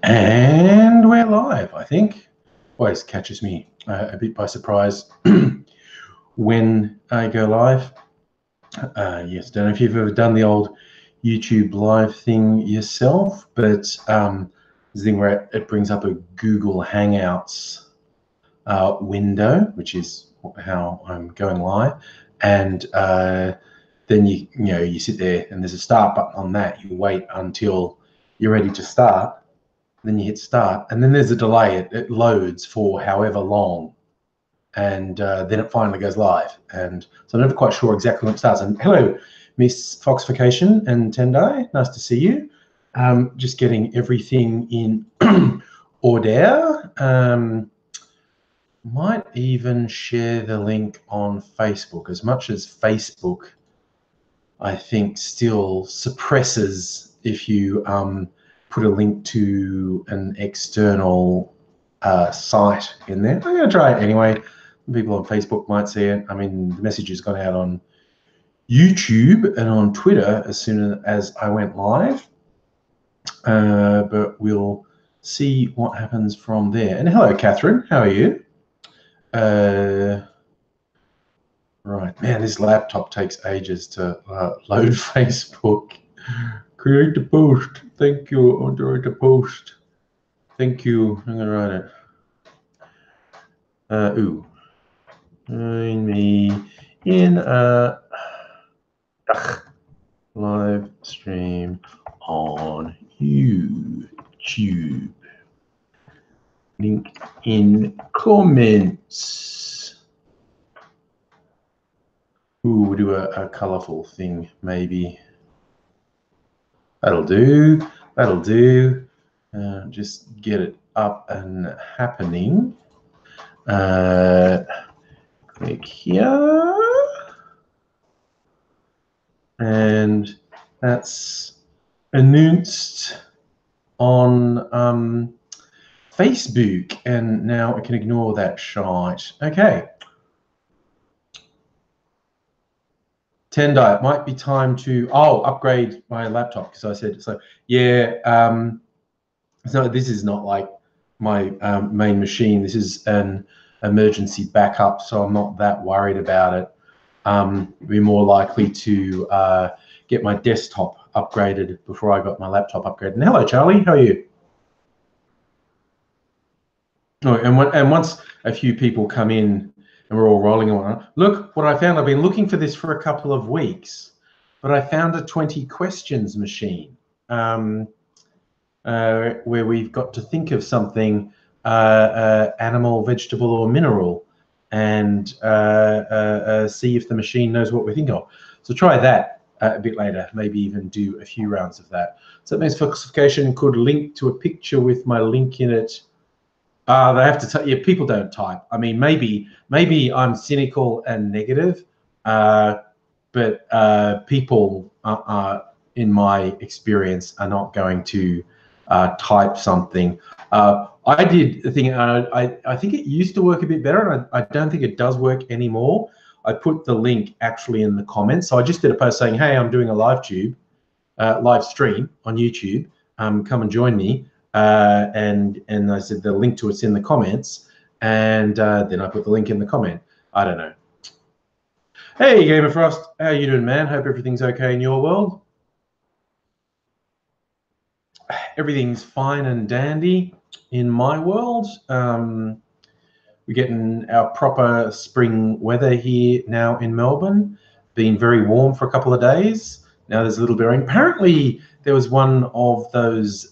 And we're live, I think. Always catches me a bit by surprise when I go live. Yes, don't know if you've ever done the old YouTube live thing yourself, but there's a thing where it brings up a Google Hangouts window, which is how I'm going live, and then you sit there and there's a start button on that. You wait until you're ready to start. Then you hit start, and then there's a delay. It loads for however long, and then it finally goes live. And so I'm never quite sure exactly when it starts. And hello, Miss Foxification and Tendai, nice to see you. Just getting everything in order. Might even share the link on Facebook, as much as Facebook, I think, still suppresses if you put a link to an external site in there. I'm going to try it anyway. People on Facebook might see it. I mean, the message has gone out on YouTube and on Twitter as soon as I went live. But we'll see what happens from there. And hello, Catherine. How are you? Right, man, this laptop takes ages to load Facebook. Create a post. Thank you. I want to write a post. Thank you. I'm gonna write it. Join me in a live stream on YouTube. Link in comments. Ooh, we'll do a colorful thing, maybe. That'll do. That'll do. Just get it up and happening. Click here. And that's announced on Facebook. And now I can ignore that shite. Okay. Tendai, it might be time to upgrade my laptop, because I said so. Yeah, so this is not like my main machine. This is an emergency backup, so I'm not that worried about it. Be more likely to get my desktop upgraded before I got my laptop upgraded. And hello, Charlie, how are you? Oh, and once a few people come in and we're all rolling on. Look what I found. I've been looking for this for a couple of weeks, but I found a 20 questions machine where we've got to think of something, animal, vegetable, or mineral, and see if the machine knows what we think of. So try that a bit later, maybe even do a few rounds of that. So that means Foxification could link to a picture with my link in it. They have to. Yeah, people don't type. I mean, maybe I'm cynical and negative, but people, in my experience, are not going to type something. I did the thing. I think it used to work a bit better, and I don't think it does work anymore. I put the link actually in the comments. So I just did a post saying, "Hey, I'm doing a live stream on YouTube. Come and join me." And I said the link to it's in the comments, and then I put the link in the comment. I don't know. Hey, Gamer Frost, how you doing, man? Hope everything's okay in your world. Everything's fine and dandy in my world. We're getting our proper spring weather here now in Melbourne. Been very warm for a couple of days. Now there's a little bit of rain. Apparently there was one of those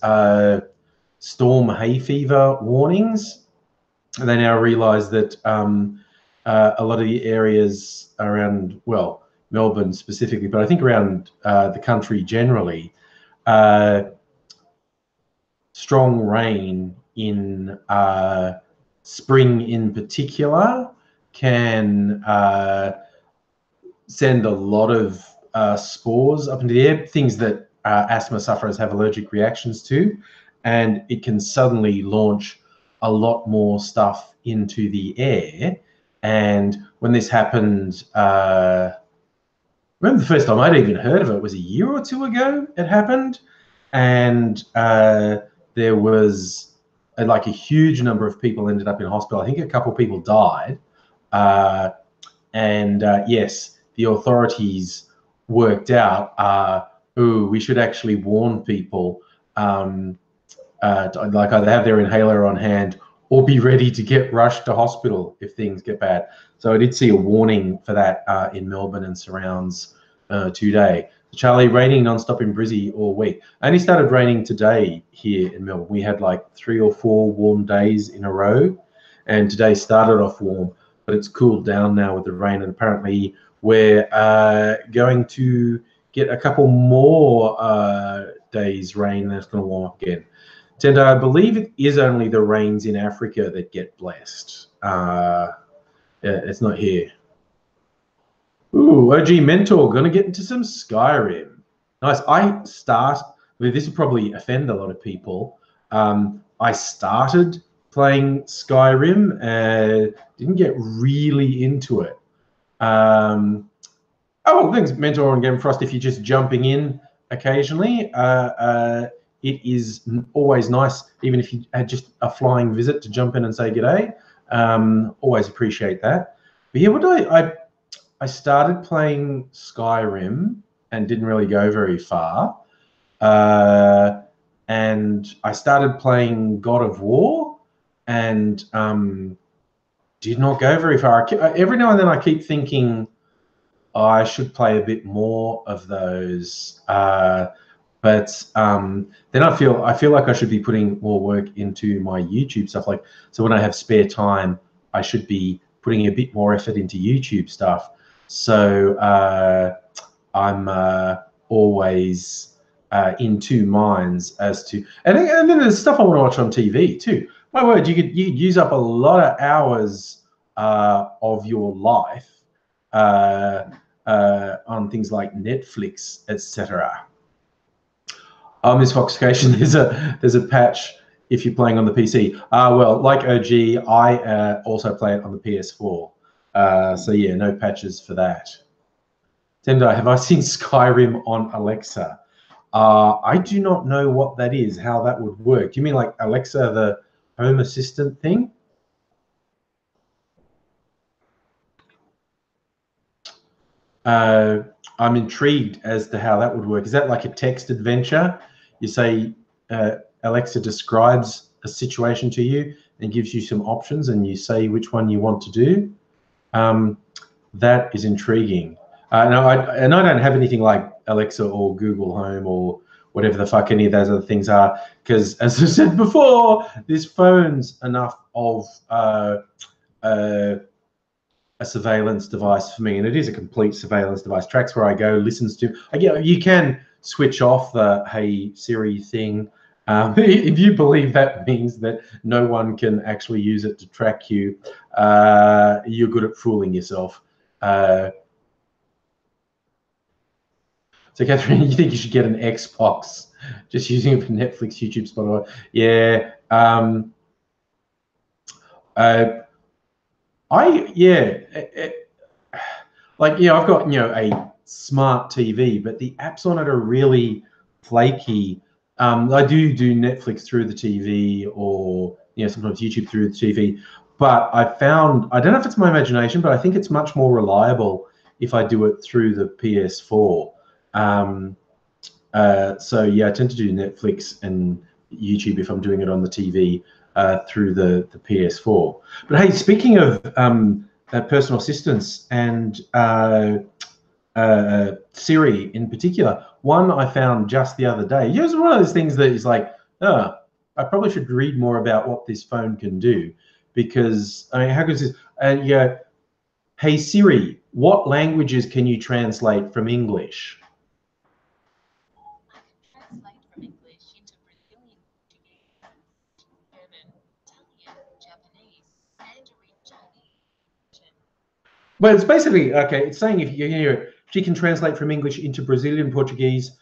storm hay fever warnings. They now realize that a lot of the areas around, well, Melbourne specifically, but I think around the country generally, strong rain in spring in particular can send a lot of spores up into the air, things that asthma sufferers have allergic reactions to. And it can suddenly launch a lot more stuff into the air. And when this happened, remember the first time I'd even heard of it was a year or two ago it happened. And there was like a huge number of people ended up in hospital. I think a couple of people died. Yes, the authorities worked out, we should actually warn people, like either have their inhaler on hand or be ready to get rushed to hospital if things get bad. So I did see a warning for that in Melbourne and surrounds today. Charlie, raining non-stop in Brizzy all week. Only started raining today here in Melbourne. We had like 3 or 4 warm days in a row, and today started off warm, but it's cooled down now with the rain, and apparently we're going to get a couple more days rain, and it's going to warm up again. Tenda, I believe it is only the rains in Africa that get blessed. It's not here. Ooh, OG Mentor, gonna get into some Skyrim. Nice. This will probably offend a lot of people. I started playing Skyrim and didn't get really into it. Oh, well, thanks, Mentor and Game Frost. If you're just jumping in occasionally, it is always nice, even if you had just a flying visit, to jump in and say g'day. Always appreciate that. But yeah, I started playing Skyrim and didn't really go very far. And I started playing God of War and did not go very far. Every now and then I keep thinking I should play a bit more of those. But then I feel like I should be putting more work into my YouTube stuff. Like, so when I have spare time, I should be putting a bit more effort into YouTube stuff. So I'm always in two minds as to, and then there's stuff I want to watch on TV too. My word, you could use up a lot of hours of your life on things like Netflix, etc. Miss Foxification, there's a patch if you're playing on the PC. Well, like OG, I also play it on the PS4. So yeah, no patches for that. Tendo, have I seen Skyrim on Alexa? I do not know what that is, how that would work. Do you mean like Alexa, the home assistant thing? I'm intrigued as to how that would work. Is that like a text adventure? You say, Alexa describes a situation to you and gives you some options, and you say which one you want to do. That is intriguing. No, I don't have anything like Alexa or Google Home or whatever the fuck any of those other things are, because as I said before, this phone's enough of a surveillance device for me, and it is a complete surveillance device. Tracks where I go, listens to. You can switch off the Hey Siri thing. If you believe that means that no one can actually use it to track you, you're good at fooling yourself. So, Catherine, you think you should get an Xbox just using it for Netflix, YouTube, Spotify? Yeah. I've got a smart TV, but the apps on it are really flaky. I do Netflix through the TV, or sometimes YouTube through the TV. But I don't know if it's my imagination, but I think it's much more reliable if I do it through the PS4. So yeah, I tend to do Netflix and YouTube if I'm doing it on the TV through the PS4. But hey, speaking of personal assistants and Siri in particular, one I found just the other day. It was one of those things that is like, I probably should read more about what this phone can do, because I mean, how good is this? Hey Siri, what languages can you translate from English? Translate from English into Brazilian, German, Italian, Japanese, Mandarin Chinese. Well, it's basically, okay, it's saying if you hear, she can translate from English into Brazilian, Portuguese,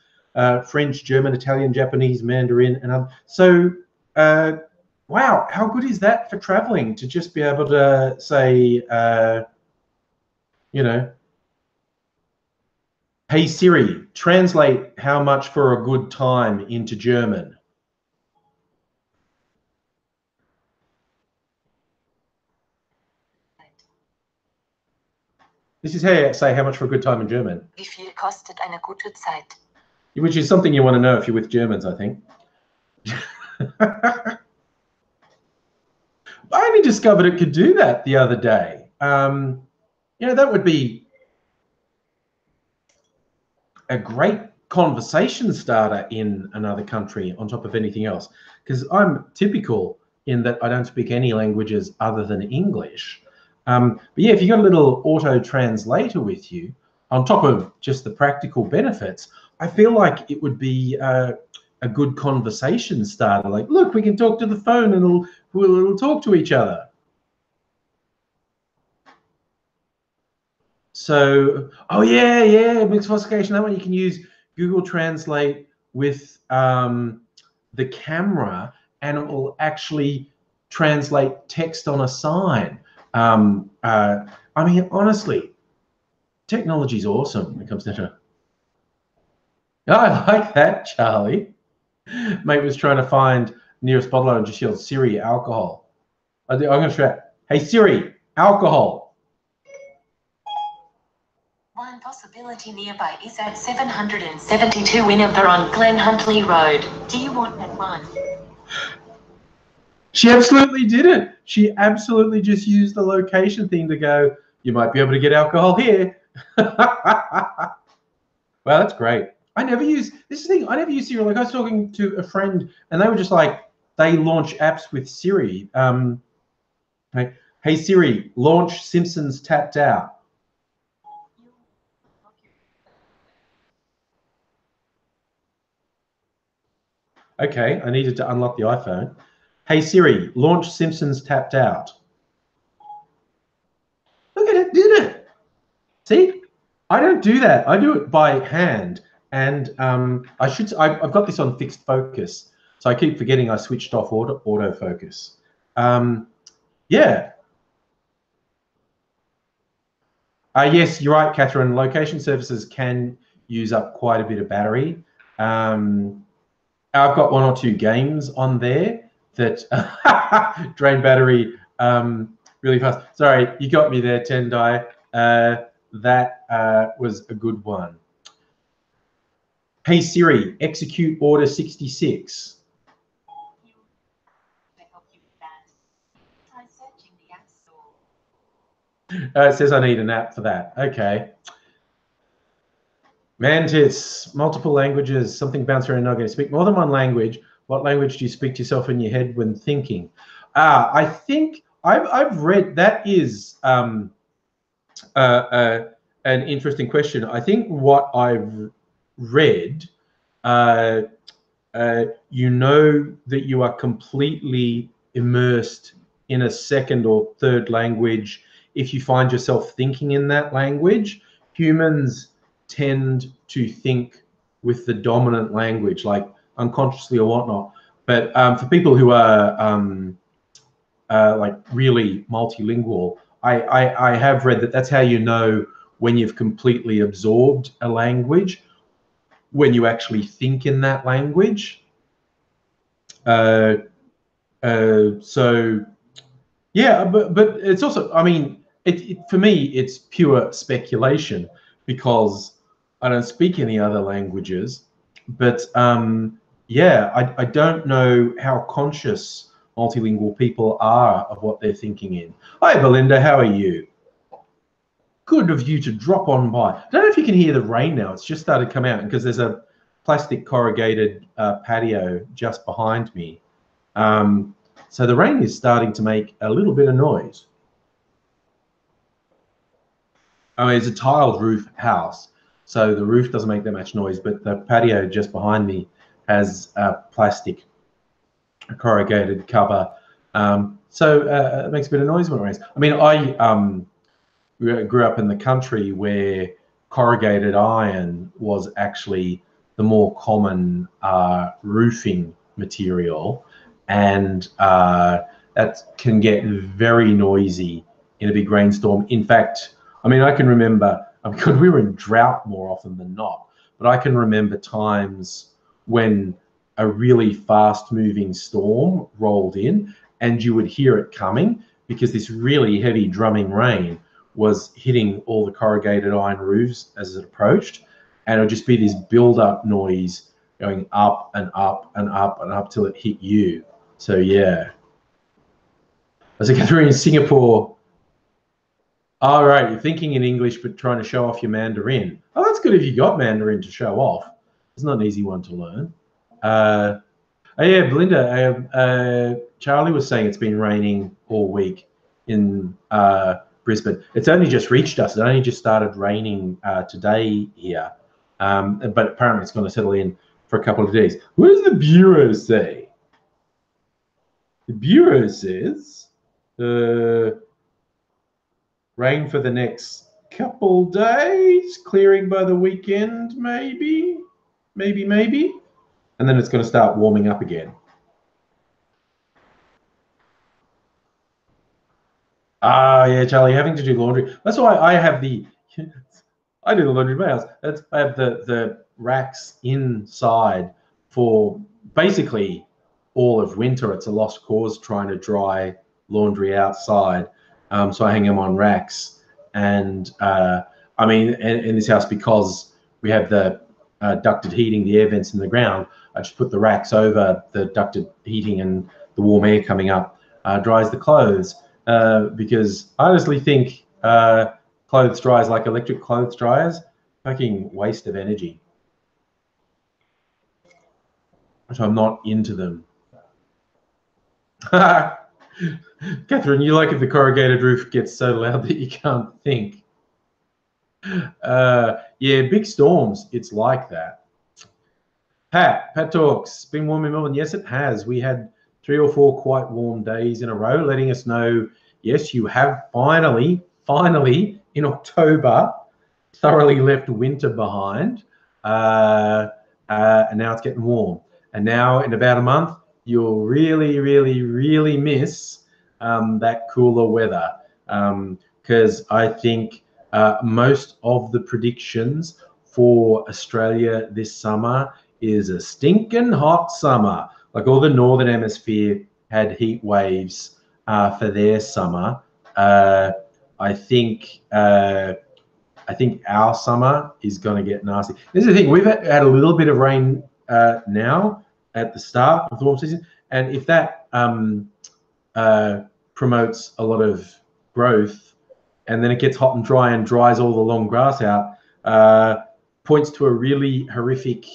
French, German, Italian, Japanese, Mandarin, and so, wow, how good is that for traveling, to just be able to say, hey Siri, translate how much for a good time into German. This is how you say how much for a good time in German. Wie viel kostet eine gute Zeit? Which is something you want to know if you're with Germans, I think. I only discovered it could do that the other day. You know, that would be a great conversation starter in another country on top of anything else, because I'm typical in that I don't speak any languages other than English. But yeah, if you got a little auto translator with you, on top of just the practical benefits, I feel like it would be a good conversation starter. Like, look, we can talk to the phone and we'll talk to each other. So, oh yeah, mixed falsification. That one you can use Google Translate with the camera, and it will actually translate text on a sign. I mean, honestly, technology's awesome when it comes to. Oh, I like that, Charlie. Mate was trying to find nearest bottler and just yelled, Siri, alcohol. I'm going to try. Hey, Siri, alcohol. One possibility nearby is at 772 Winnipeg on Glen Huntley Road. Do you want that one? She absolutely didn't. She absolutely just used the location thing to go, you might be able to get alcohol here. Well, that's great. I never use, this is the thing, I never use Siri. Like I was talking to a friend and they were just like, they launch apps with Siri. Hey Siri, launch Simpsons Tapped Out. Okay, I needed to unlock the iPhone. Hey Siri, launch Simpsons Tapped Out. Look at it, did it. See, I don't do that. I do it by hand. And I've got this on fixed focus. So I keep forgetting I switched off autofocus. Yeah. Yes, you're right, Catherine. Location services can use up quite a bit of battery. I've got 1 or 2 games on there that drain battery really fast. Sorry, you got me there, Tendai. That was a good one. Hey Siri, execute order 66. It says I need an app for that. Okay. Mantis, multiple languages, something bounced around, not going to speak more than one language. What language do you speak to yourself in your head when thinking? I think I've read, that is an interesting question. I think what I've read, you know that you are completely immersed in a second or third language if you find yourself thinking in that language. Humans tend to think with the dominant language, like unconsciously or whatnot. But for people who are like really multilingual, I have read that that's how you know when you've completely absorbed a language, when you actually think in that language. So yeah, but it's also, I mean, for me, it's pure speculation because I don't speak any other languages. But yeah, I don't know how conscious multilingual people are of what they're thinking in. Hi, Belinda, how are you? Good of you to drop on by. I don't know if you can hear the rain now. It's just started to come out because there's a plastic corrugated patio just behind me. So the rain is starting to make a little bit of noise. I mean, it's a tiled roof house, so the roof doesn't make that much noise, but the patio just behind me has a plastic corrugated cover. So it makes a bit of noise when it rains. I mean, I grew up in the country where corrugated iron was actually the more common roofing material, and that can get very noisy in a big rainstorm. In fact, I mean, I can remember, because we were in drought more often than not, but I can remember times when a really fast moving storm rolled in and you would hear it coming because this really heavy drumming rain was hitting all the corrugated iron roofs as it approached, and it would just be this build-up noise going up and up and up and up till it hit you. So yeah. As a Catherine in Singapore. All right, you're thinking in English but trying to show off your Mandarin. Oh, that's good if you got Mandarin to show off. It's not an easy one to learn. Oh yeah, Belinda, Charlie was saying it's been raining all week in Brisbane. It's only just reached us. It only just started raining today here. But apparently it's going to settle in for a couple of days. What does the Bureau say? The Bureau says rain for the next couple days, clearing by the weekend, maybe. And then it's going to start warming up again. Ah, yeah, Charlie, having to do laundry. That's why I have I do the laundry in my house. I have the racks inside for basically all of winter. It's a lost cause trying to dry laundry outside. So I hang them on racks. And I mean, in this house, because we have the ducted heating, the air vents in the ground, I just put the racks over the ducted heating, and the warm air coming up dries the clothes. Because I honestly think clothes dryers, like electric clothes dryers, fucking waste of energy. So I'm not into them. Catherine, you like if the corrugated roof gets so loud that you can't think. Yeah, big storms, it's like that. Pat talks, been warm in Melbourne. Yes, it has. We had 3 or 4 quite warm days in a row, letting us know, yes, you have finally in October thoroughly left winter behind, and now it's getting warm. And now in about a month, you'll really miss that cooler weather, because I think most of the predictions for Australia this summer is a stinking hot summer. Like all the northern hemisphere had heat waves for their summer. I think our summer is going to get nasty. This is the thing, we've had a little bit of rain now at the start of the warm season, and if that promotes a lot of growth, and then it gets hot and dry and dries all the long grass out, points to a really horrific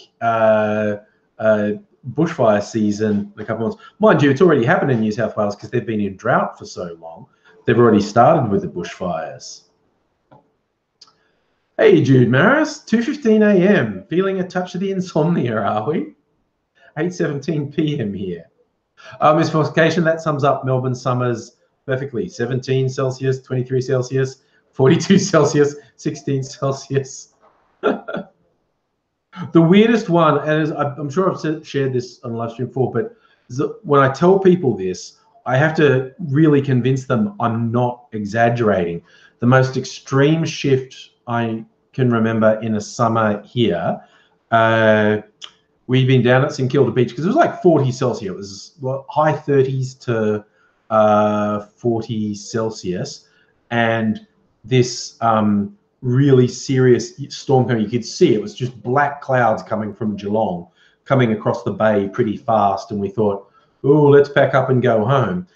bushfire season in a couple of months. Mind you, it's already happened in New South Wales because they've been in drought for so long. They've already started with the bushfires. Hey, Jude Maris, 2:15 a.m. Feeling a touch of the insomnia, are we? 8:17 p.m. here. Miss Fortification, that sums up Melbourne summers perfectly. 17 Celsius, 23 Celsius, 42 Celsius, 16 Celsius. The weirdest one, and I'm sure I've shared this on live stream before, but when I tell people this, I have to really convince them I'm not exaggerating. The most extreme shift I can remember in a summer here, we've been down at St Kilda Beach because it was like 40 Celsius. It was high 30s to 40 Celsius, and this really serious storm coming. You could see it was just black clouds coming from Geelong, coming across the bay pretty fast, and we thought, oh, let's pack up and go home.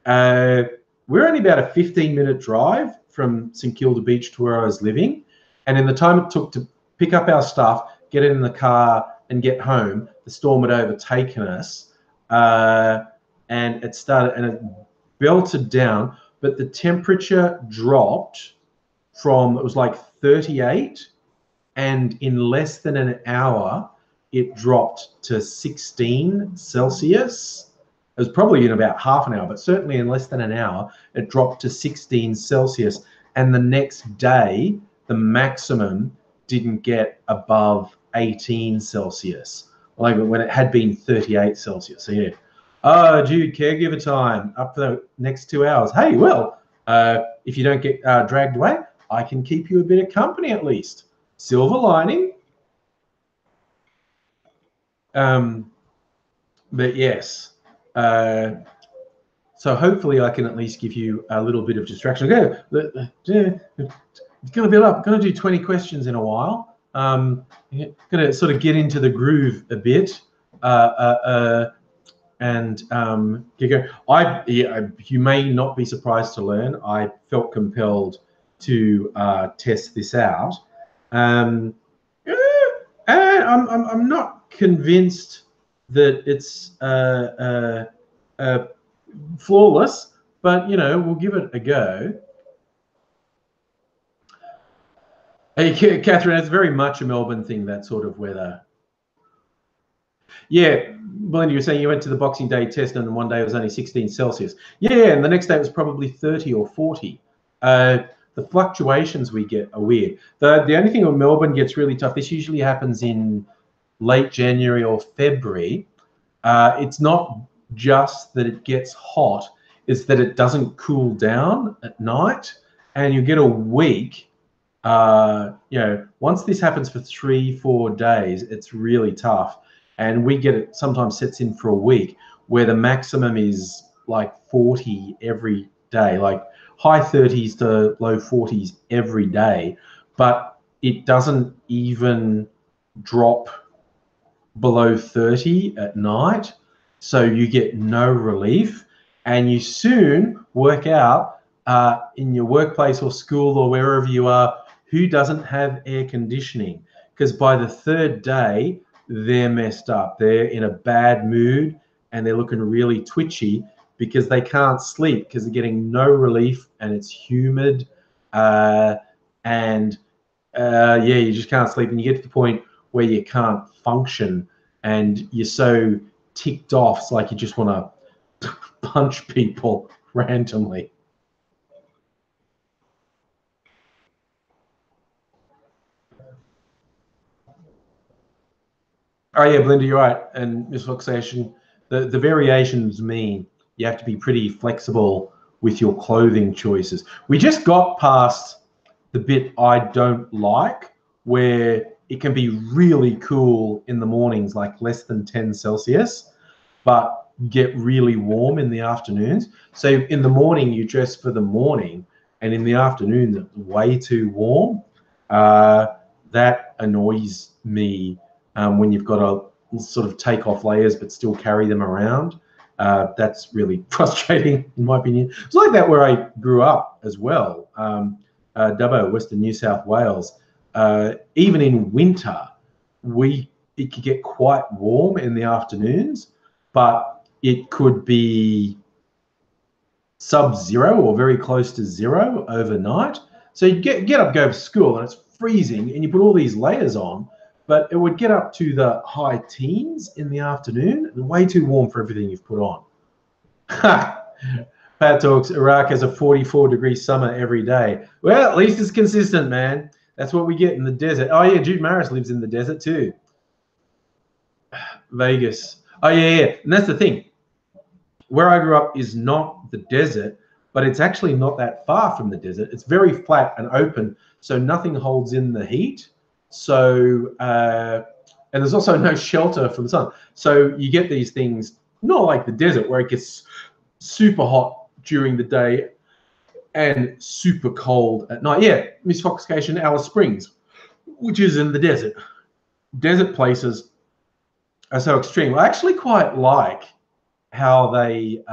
We're only about a 15-minute drive from St Kilda Beach to where I was living, and in the time it took to pick up our stuff, get it in the car, and get home, the storm had overtaken us, and it started, and it belted down, but the temperature dropped from, it was like 38, and in less than an hour, it dropped to 16 Celsius. It was probably in about half an hour, but certainly in less than an hour, it dropped to 16 Celsius. And the next day, the maximum didn't get above 18 Celsius, like when it had been 38 Celsius. So yeah. Oh, Jude, caregiver time up for the next 2 hours. Hey, well, if you don't get dragged away, I can keep you a bit of company at least. Silver lining. But yes. So hopefully I can at least give you a little bit of distraction. Okay, it's going to build up. Going to do 20 questions in a while. Going to sort of get into the groove a bit. And you may not be surprised to learn I felt compelled to test this out. And I'm not convinced that it's flawless, but you know, we'll give it a go. Hey, Catherine, it's very much a Melbourne thing, that sort of weather. Yeah, Belinda, you were saying you went to the Boxing Day test and one day it was only 16 Celsius. Yeah, and the next day it was probably 30 or 40. The fluctuations we get are weird. The only thing when Melbourne gets really tough, this usually happens in late January or February. It's not just that it gets hot, it's that it doesn't cool down at night, and you get a week. You know, once this happens for 3-4 days, it's really tough. And we get it sometimes sets in for a week where the maximum is like 40 every day, like high 30s to low 40s every day, but it doesn't even drop below 30 at night. So you get no relief, and you soon work out in your workplace or school or wherever you are who doesn't have air conditioning, because by the third day, they're messed up. They're in a bad mood and they're looking really twitchy because they can't sleep because they're getting no relief and it's humid. Yeah, you just can't sleep, and you get to the point where you can't function and you're so ticked off. It's like you just want to punch people randomly. Oh yeah, Belinda, you're right. And Miss Fluxation, the variations mean you have to be pretty flexible with your clothing choices. We just got past the bit I don't like, where it can be really cool in the mornings, like less than 10 Celsius, but get really warm in the afternoons. So in the morning, you dress for the morning, and in the afternoon, it's way too warm. That annoys me. When you've got to sort of take off layers but still carry them around. That's really frustrating, in my opinion. It's like that where I grew up as well. Dubbo, Western New South Wales. Even in winter, it could get quite warm in the afternoons, but it could be sub-zero or very close to zero overnight. So you get up, go to school, and it's freezing, and you put all these layers on, but it would get up to the high teens in the afternoon, and way too warm for everything you've put on. Pat talks, Iraq has a 44-degree summer every day. Well, at least it's consistent, man. That's what we get in the desert. Oh yeah, Jude Maris lives in the desert too. Vegas. Oh yeah. And that's the thing. Where I grew up is not the desert, but it's actually not that far from the desert. It's very flat and open, so nothing holds in the heat. So, and there's also no shelter from the sun. So you get these things, not like the desert where it gets super hot during the day and super cold at night. Yeah, Miss Foxcation, Alice Springs, which is in the desert. Desert places are so extreme. I actually quite like how they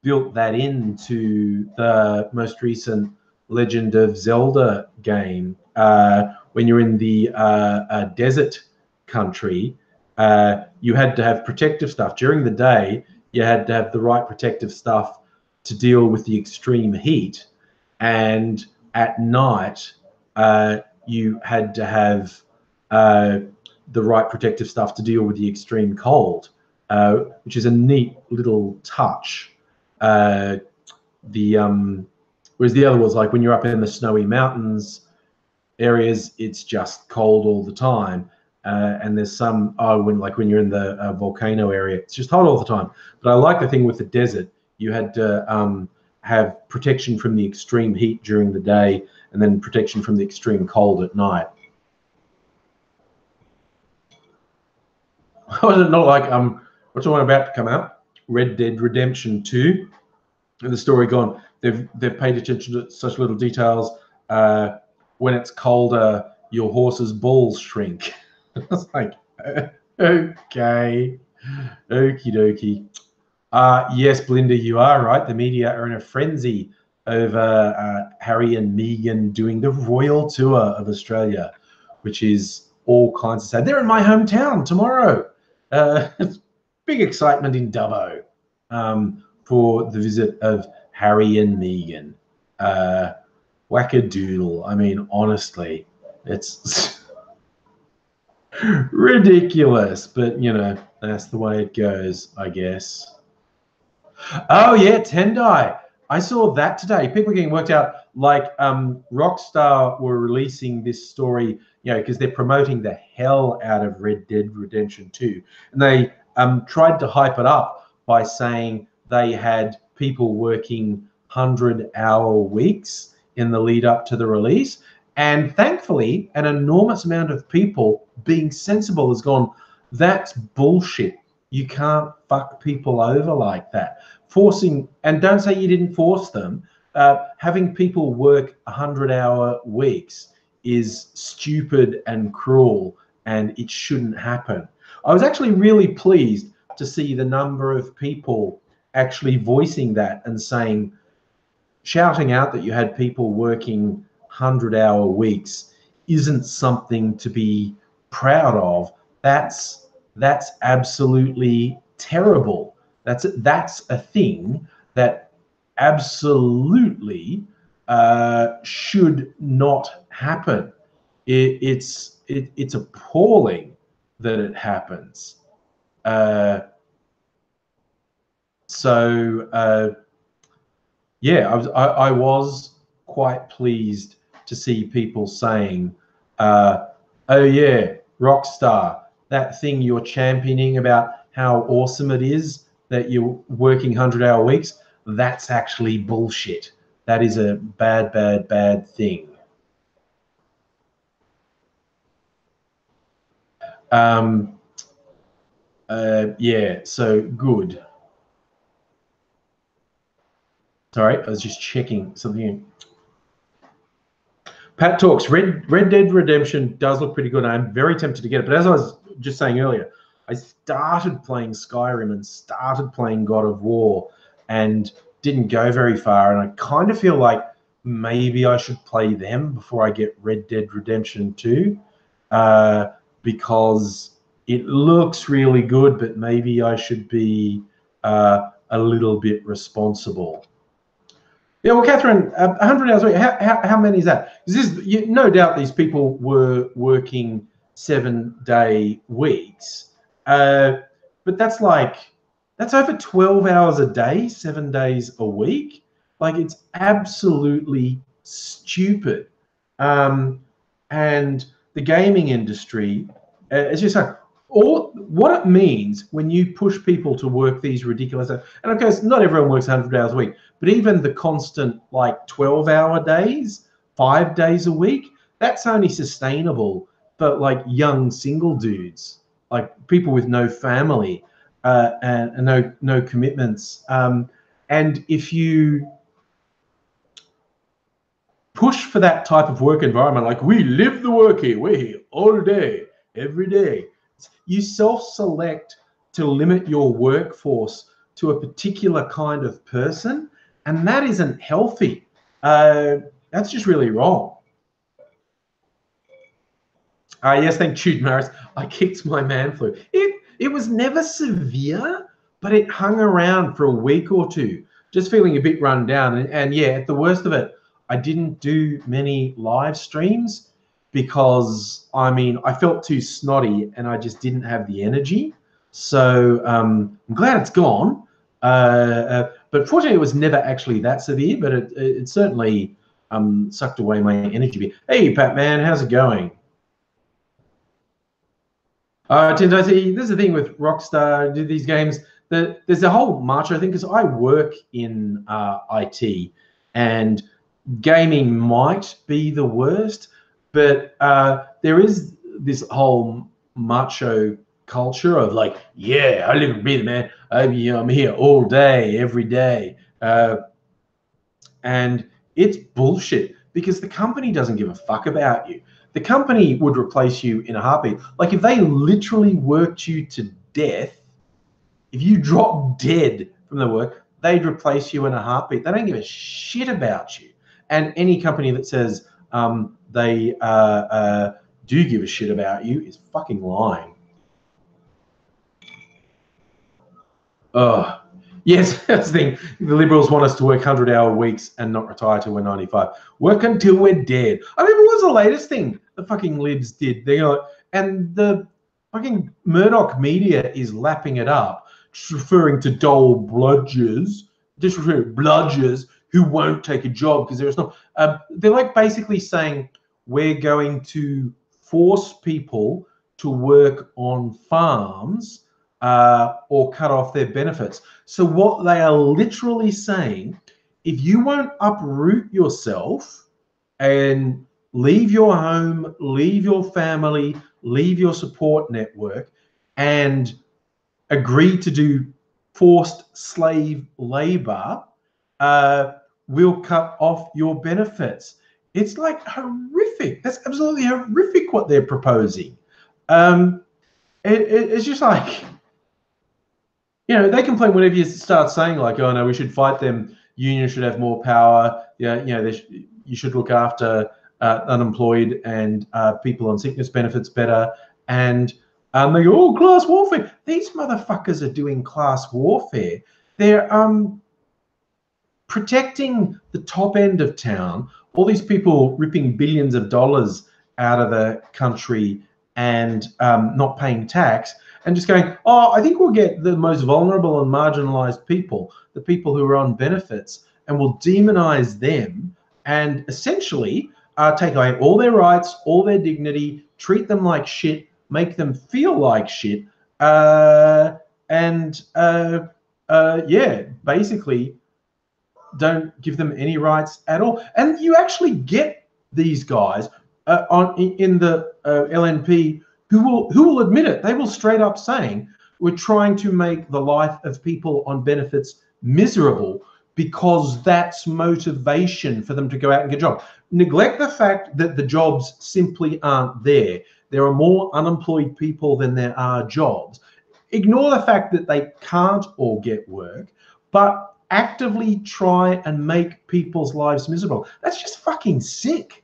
built that into the most recent Legend of Zelda game. When you're in the desert country, you had to have protective stuff. During the day, you had to have the right protective stuff to deal with the extreme heat. And at night, you had to have the right protective stuff to deal with the extreme cold, which is a neat little touch. Whereas the other was like when you're up in the snowy mountains areas, it's just cold all the time. And there's some, when you're in the volcano area, it's just hot all the time. But I like the thing with the desert, you had to have protection from the extreme heat during the day and then protection from the extreme cold at night. Was it not like what's the one about to come out? Red Dead Redemption 2. the story gone. They've paid attention to such little details. When it's colder, your horse's balls shrink. It's like, okay, okie dokie. Yes, Belinda, you are right. The media are in a frenzy over Harry and Meghan doing the royal tour of Australia, which is all kinds of sad. They're in my hometown tomorrow. It's big excitement in Dubbo for the visit of Harry and Meghan. Wackadoodle. I mean, honestly, it's ridiculous, but you know, that's the way it goes, I guess. Oh yeah, Tendai. I saw that today. People are getting worked out. Like Rockstar were releasing this story, you know, because they're promoting the hell out of Red Dead Redemption 2. And they tried to hype it up by saying they had people working 100-hour weeks in the lead up to the release. And thankfully, an enormous amount of people, being sensible, has gone, that's bullshit. You can't fuck people over like that. Forcing, and don't say you didn't force them, having people work 100-hour weeks is stupid and cruel, and it shouldn't happen. I was actually really pleased to see the number of people actually voicing that and saying, shouting out that you had people working 100-hour weeks isn't something to be proud of. That's absolutely terrible. That's a thing that absolutely should not happen. It's appalling that it happens. Yeah, I was quite pleased to see people saying, oh yeah, Rockstar, that thing you're championing about how awesome it is that you're working 100-hour weeks, that's actually bullshit. That is a bad, bad, bad thing. Yeah, so good. Sorry, I was just checking something. Pat Talks, Red Dead Redemption does look pretty good. I'm very tempted to get it. But as I was just saying earlier, I started playing Skyrim and started playing God of War and didn't go very far. And I kind of feel like maybe I should play them before I get Red Dead Redemption 2 because it looks really good, but maybe I should be a little bit responsible. Yeah, well, Catherine, 100 hours a week, how many is that? No doubt these people were working 7-day weeks, but that's over 12 hours a day, 7 days a week. Like, it's absolutely stupid. And the gaming industry, it's just like, what it means when you push people to work these ridiculous, and of course not everyone works 100 hours a week, but even the constant like 12-hour days, 5 days a week, that's only sustainable for like young single dudes, like people with no family and no commitments. And if you push for that type of work environment, like we live the work here, we're here all day, every day, you self-select to limit your workforce to a particular kind of person, and that isn't healthy. That's just really wrong. Yes, thank you, Maris. I kicked my man flu. It was never severe, but it hung around for a week or two, just feeling a bit run down. And yeah, at the worst of it, I didn't do many live streams because, I mean, I felt too snotty and I just didn't have the energy. So I'm glad it's gone. But fortunately, it was never actually that severe, but it certainly sucked away my energy. Hey, Pat, man, how's it going? Tinto, see, this is the thing with Rockstar, do these games, there's a whole macho thing, because I work in IT, and gaming might be the worst, but there is this whole macho culture of like, yeah, I live and breathe, man. I'm here all day, every day, And it's bullshit because the company doesn't give a fuck about you. The company would replace you in a heartbeat. Like if they literally worked you to death, if you drop dead from the work, they'd replace you in a heartbeat. They don't give a shit about you. And any company that says they do give a shit about you is fucking lying. Oh, yes, that's the thing. The Liberals want us to work 100-hour weeks and not retire till we're 95. Work until we're dead. I mean, what was the latest thing the fucking Libs did? They go, and the fucking Murdoch media is lapping it up, referring to dull bludgers, bludgers who won't take a job because there's no. They're like basically saying we're going to force people to work on farms or cut off their benefits. So what they are literally saying, if you won't uproot yourself and leave your home, leave your family, leave your support network, and agree to do forced slave labor, we'll cut off your benefits. It's like horrific. That's absolutely horrific what they're proposing. It's just like, you know, they complain whenever you start saying like, oh no, we should fight them. Unions should have more power. Yeah, you know, you should look after unemployed and people on sickness benefits better. And they go, oh, class warfare. These motherfuckers are doing class warfare. They're protecting the top end of town. All these people ripping billions of dollars out of the country and not paying tax. And just going, oh, I think we'll get the most vulnerable and marginalized people, the people who are on benefits, and we'll demonize them and essentially take away all their rights, all their dignity, treat them like shit, make them feel like shit, yeah, basically don't give them any rights at all. And you actually get these guys in the LNP who will admit it. They will straight up saying, we're trying to make the life of people on benefits miserable because that's motivation for them to go out and get a job. Neglect the fact that the jobs simply aren't there. There are more unemployed people than there are jobs. Ignore the fact that they can't all get work, but actively try and make people's lives miserable. That's just fucking sick.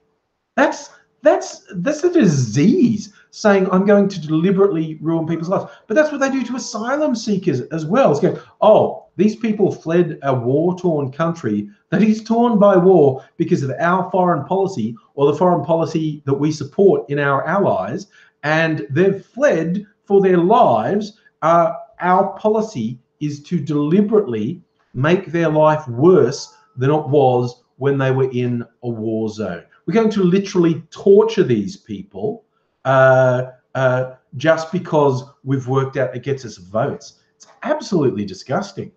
That's a disease, saying I'm going to deliberately ruin people's lives. But that's what they do to asylum seekers as well. It's going, oh, these people fled a war-torn country that is torn by war because of our foreign policy or the foreign policy that we support in our allies, and they've fled for their lives. Our policy is to deliberately make their life worse than it was when they were in a war zone. We're going to literally torture these people just because we've worked out it gets us votes. It's absolutely disgusting.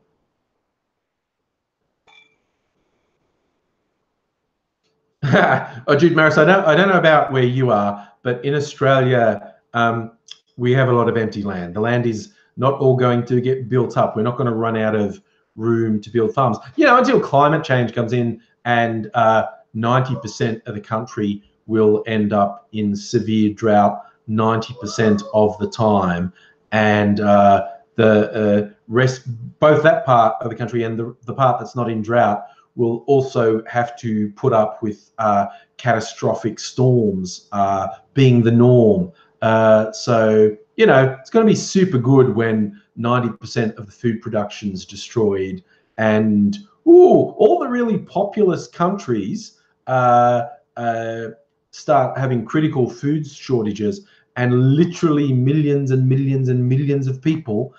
Oh, Jude Maris, I don't know about where you are, but in Australia, we have a lot of empty land. The land is not all going to get built up. We're not going to run out of room to build farms, you know, until climate change comes in and 90% of the country will end up in severe drought 90% of the time, and the rest, both that part of the country and the part that's not in drought, will also have to put up with catastrophic storms being the norm. So, you know, it's going to be super good when 90% of the food production is destroyed, and all the really populous countries start having critical food shortages, and literally millions and millions and millions of people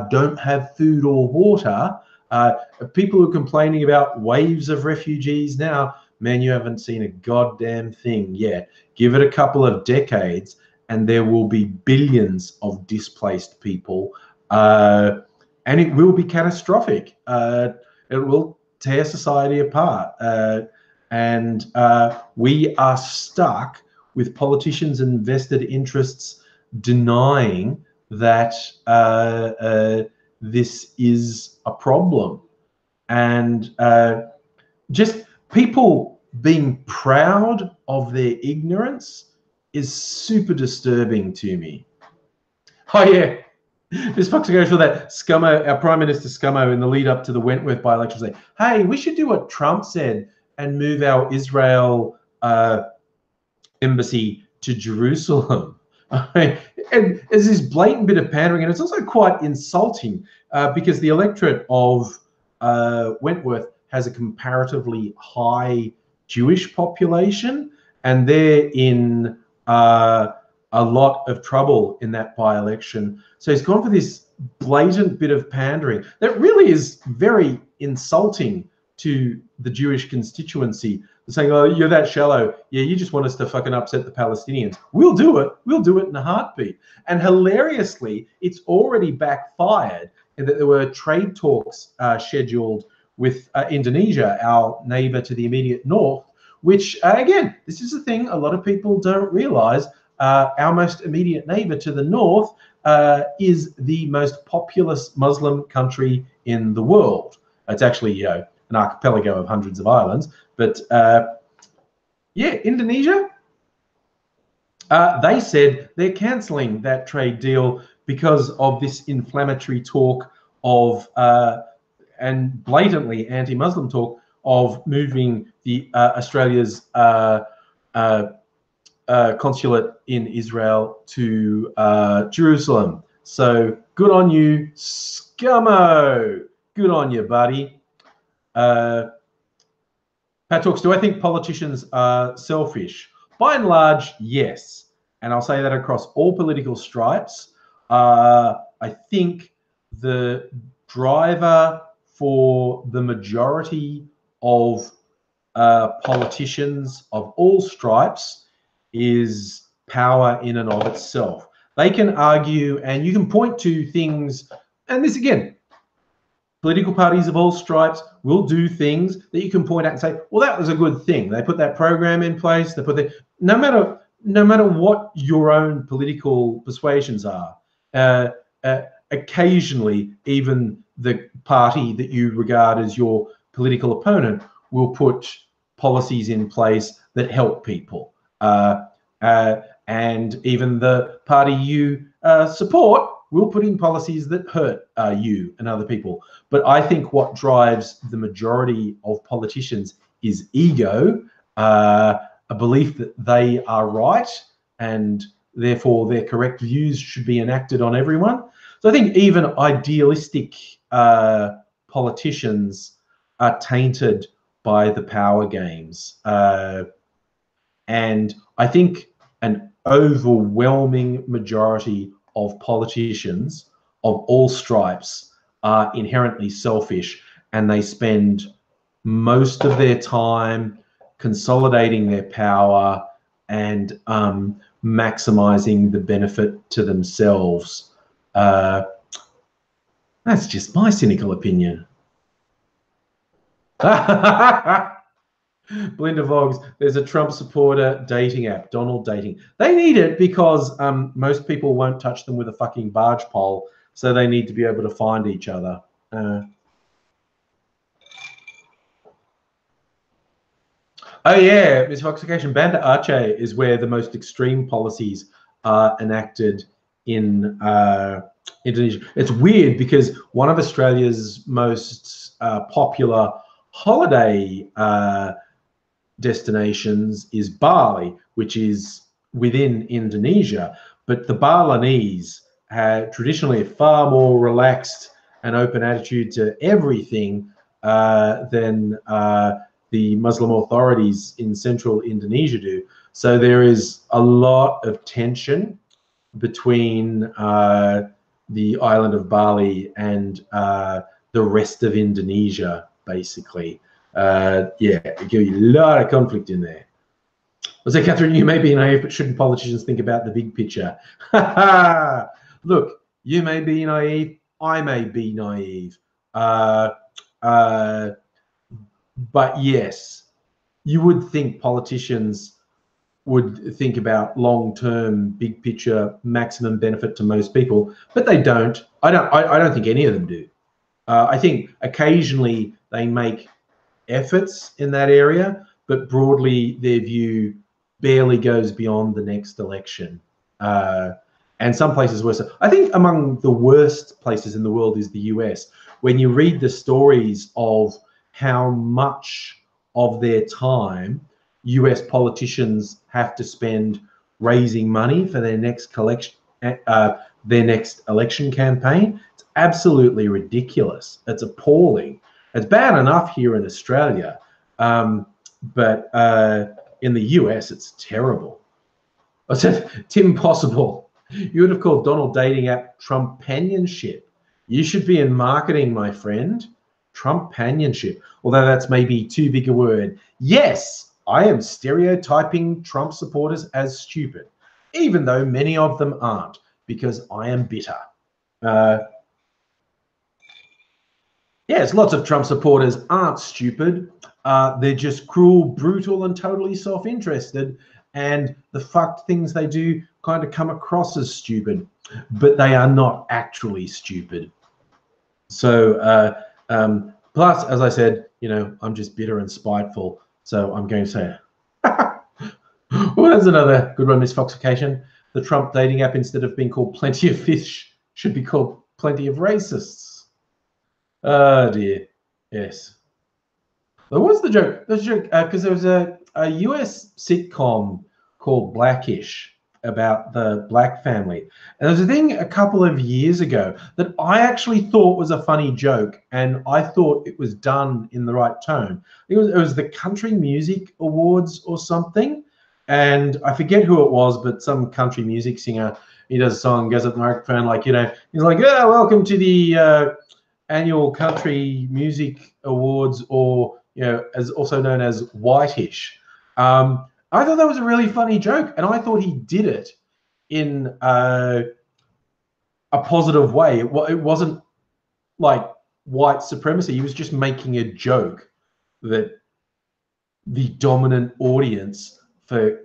don't have food or water. People are complaining about waves of refugees now. Man, you haven't seen a goddamn thing yet. Give it a couple of decades and there will be billions of displaced people, and it will be catastrophic. It will tear society apart. And we are stuck with politicians and vested interests denying that this is a problem. and just people being proud of their ignorance is super disturbing to me. Oh yeah, this Fox goes for that Scummo, our Prime Minister Scummo, in the lead up to the Wentworth by-election, say, hey, we should do what Trump said and move our Israel embassy to Jerusalem. And there's this blatant bit of pandering, and it's also quite insulting because the electorate of Wentworth has a comparatively high Jewish population, and they're in a lot of trouble in that by-election. So he's gone for this blatant bit of pandering that really is very insulting to the Jewish constituency. They're saying, oh, you're that shallow. Yeah, you just want us to fucking upset the Palestinians. We'll do it. We'll do it in a heartbeat. And hilariously, it's already backfired in that there were trade talks scheduled with Indonesia, our neighbor to the immediate north, which, again, this is a thing a lot of people don't realize. Our most immediate neighbor to the north is the most populous Muslim country in the world. It's actually, an archipelago of hundreds of islands. But yeah, Indonesia, they said they're cancelling that trade deal because of this inflammatory talk of, and blatantly anti-Muslim talk of moving the Australia's consulate in Israel to Jerusalem. So good on you, Scummo. Good on you, buddy. Pat talks, do I think politicians are selfish? By and large, yes. And I'll say that across all political stripes. I think the driver for the majority of politicians of all stripes is power in and of itself. They can argue, and you can point to things, and this again, political parties of all stripes will do things that you can point out and say, well, that was a good thing. They put that program in place. They put that, no matter what your own political persuasions are, occasionally even the party that you regard as your political opponent will put policies in place that help people. And even the party you support will put in policies that hurt you and other people. But I think what drives the majority of politicians is ego, a belief that they are right and therefore their correct views should be enacted on everyone. So I think even idealistic politicians are tainted by the power games. And I think an overwhelming majority of politicians of all stripes are inherently selfish, and they spend most of their time consolidating their power and maximizing the benefit to themselves. That's just my cynical opinion. Belinda Vlogs, there's a Trump supporter dating app, Donald Dating. They need it because most people won't touch them with a fucking barge pole, so they need to be able to find each other. Oh yeah, misfoxification. Banda Aceh is where the most extreme policies are enacted in Indonesia. It's weird because one of Australia's most popular holiday destinations is Bali, which is within Indonesia, but the Balinese had traditionally a far more relaxed and open attitude to everything than the Muslim authorities in central Indonesia do. So there is a lot of tension between the island of Bali and the rest of Indonesia, basically. Yeah, it gives you a lot of conflict in there. I say, Catherine, you may be naive, but shouldn't politicians think about the big picture? Look, you may be naive, I may be naive. But yes, you would think politicians would think about long-term, big picture, maximum benefit to most people, but they don't. I don't think any of them do. I think occasionally they make efforts in that area, but broadly their view barely goes beyond the next election. And some places worse. I think among the worst places in the world is the US. When you read the stories of how much of their time US politicians have to spend raising money for their next election campaign, it's absolutely ridiculous. It's appalling. It's bad enough here in Australia, but in the US, it's terrible. I said, Tim Possible, you would have called Donald dating app Trumpanionship. You should be in marketing, my friend. Trumpanionship, although that's maybe too big a word. Yes, I am stereotyping Trump supporters as stupid, even though many of them aren't, because I am bitter. Yes, lots of Trump supporters aren't stupid. They're just cruel, brutal, and totally self-interested. And the fucked things they do kind of come across as stupid, but they are not actually stupid. So, plus, as I said, you know, I'm just bitter and spiteful. So I'm going to say, well, that's another good one, Miss Foxification. The Trump dating app, instead of being called Plenty of Fish, should be called Plenty of Racists. Oh dear, yes. What was the joke? There's a joke because there was a US sitcom called Blackish about the black family. And there was a thing a couple of years ago that I actually thought was a funny joke, and I thought it was done in the right tone. It was the Country Music Awards or something, and I forget who it was, but some country music singer, he does a song, goes up the microphone, like, you know, he's like, yeah, welcome to the annual Country Music Awards, or, you know, as also known as Whitish. I thought that was a really funny joke, and I thought he did it in a positive way. It wasn't like white supremacy. He was just making a joke that the dominant audience for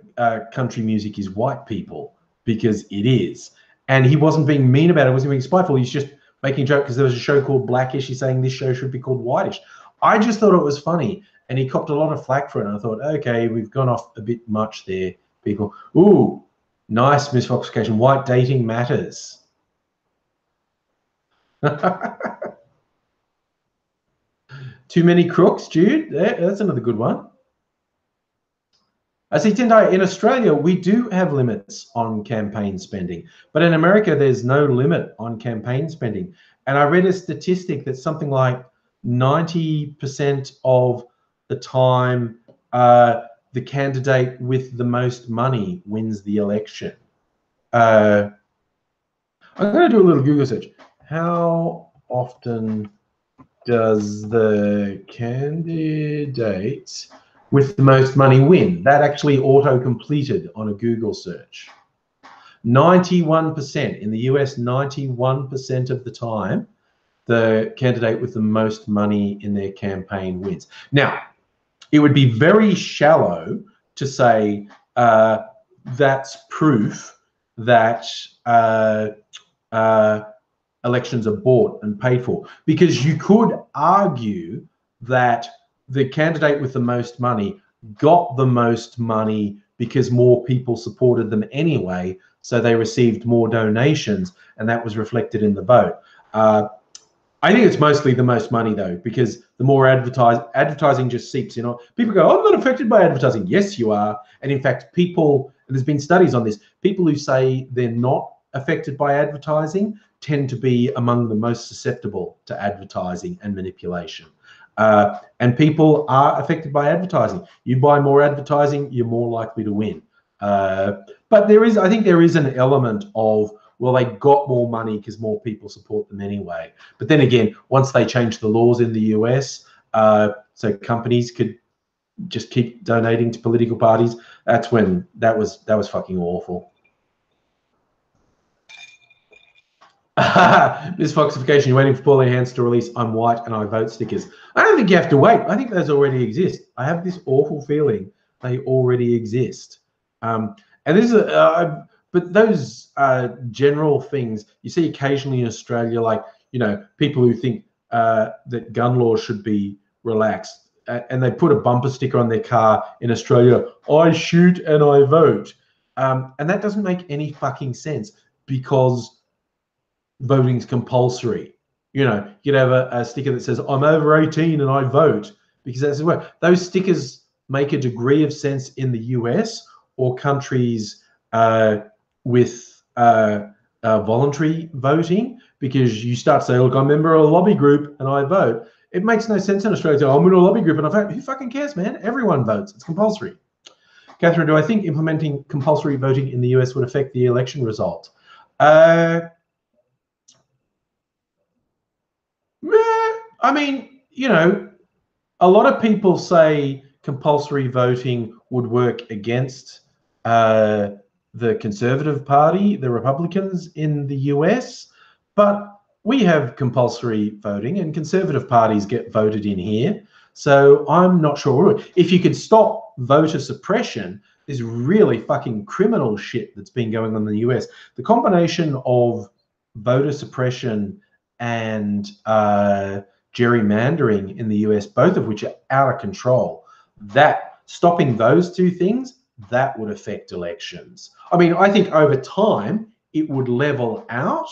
country music is white people, because it is. And he wasn't being mean about it. He wasn't being spiteful. He's just making a joke because there was a show called Blackish. He's saying this show should be called Whitish. I just thought it was funny, and he copped a lot of flack for it. And I thought, okay, we've gone off a bit much there, people. Ooh, nice misfoxification. White dating matters. Too many crooks, Jude. That's another good one. I see, Tendai, in Australia, we do have limits on campaign spending, but in America, there's no limit on campaign spending. And I read a statistic that something like 90% of the time, the candidate with the most money wins the election. I'm going to do a little Google search. How often does the candidate with the most money win? That actually auto-completed on a Google search. 91% in the US, 91% of the time, the candidate with the most money in their campaign wins. Now, it would be very shallow to say that's proof that elections are bought and paid for, because you could argue that the candidate with the most money got the most money because more people supported them anyway, so they received more donations, and that was reflected in the vote. I think it's mostly the most money, though, because the more advertising just seeps in. People go, I'm not affected by advertising. Yes, you are. And in fact, people, and there's been studies on this, people who say they're not affected by advertising tend to be among the most susceptible to advertising and manipulation. And people are affected by advertising. You buy more advertising, you're more likely to win. But I think there is an element of, well, they got more money because more people support them anyway. But then again, once they changed the laws in the US, so companies could just keep donating to political parties, that's when that was fucking awful. Miss Foxification, you're waiting for Pauline Hands to release I'm White and I Vote stickers. I don't think you have to wait. I think those already exist. I have this awful feeling they already exist. And this is but those general things you see occasionally in Australia, like, you know, people who think that gun laws should be relaxed. And they put a bumper sticker on their car in Australia, I shoot and I vote. And that doesn't make any fucking sense because voting's compulsory. You know, you could have a sticker that says, I'm over 18 and I vote, because that's the way. Those stickers make a degree of sense in the US or countries with voluntary voting, because you start to say, look, I'm a member of a lobby group and I vote. It makes no sense in Australia. I'm in a lobby group and I vote. Who fucking cares, man? Everyone votes. It's compulsory. Catherine, do I think implementing compulsory voting in the US would affect the election result? I mean, you know, a lot of people say compulsory voting would work against the Conservative Party, the Republicans in the US, but we have compulsory voting and Conservative parties get voted in here. So I'm not sure. If you could stop voter suppression, there's really fucking criminal shit that's been going on in the US. The combination of voter suppression and gerrymandering in the US, both of which are out of control, that stopping those two things, that would affect elections. I mean, I think over time it would level out,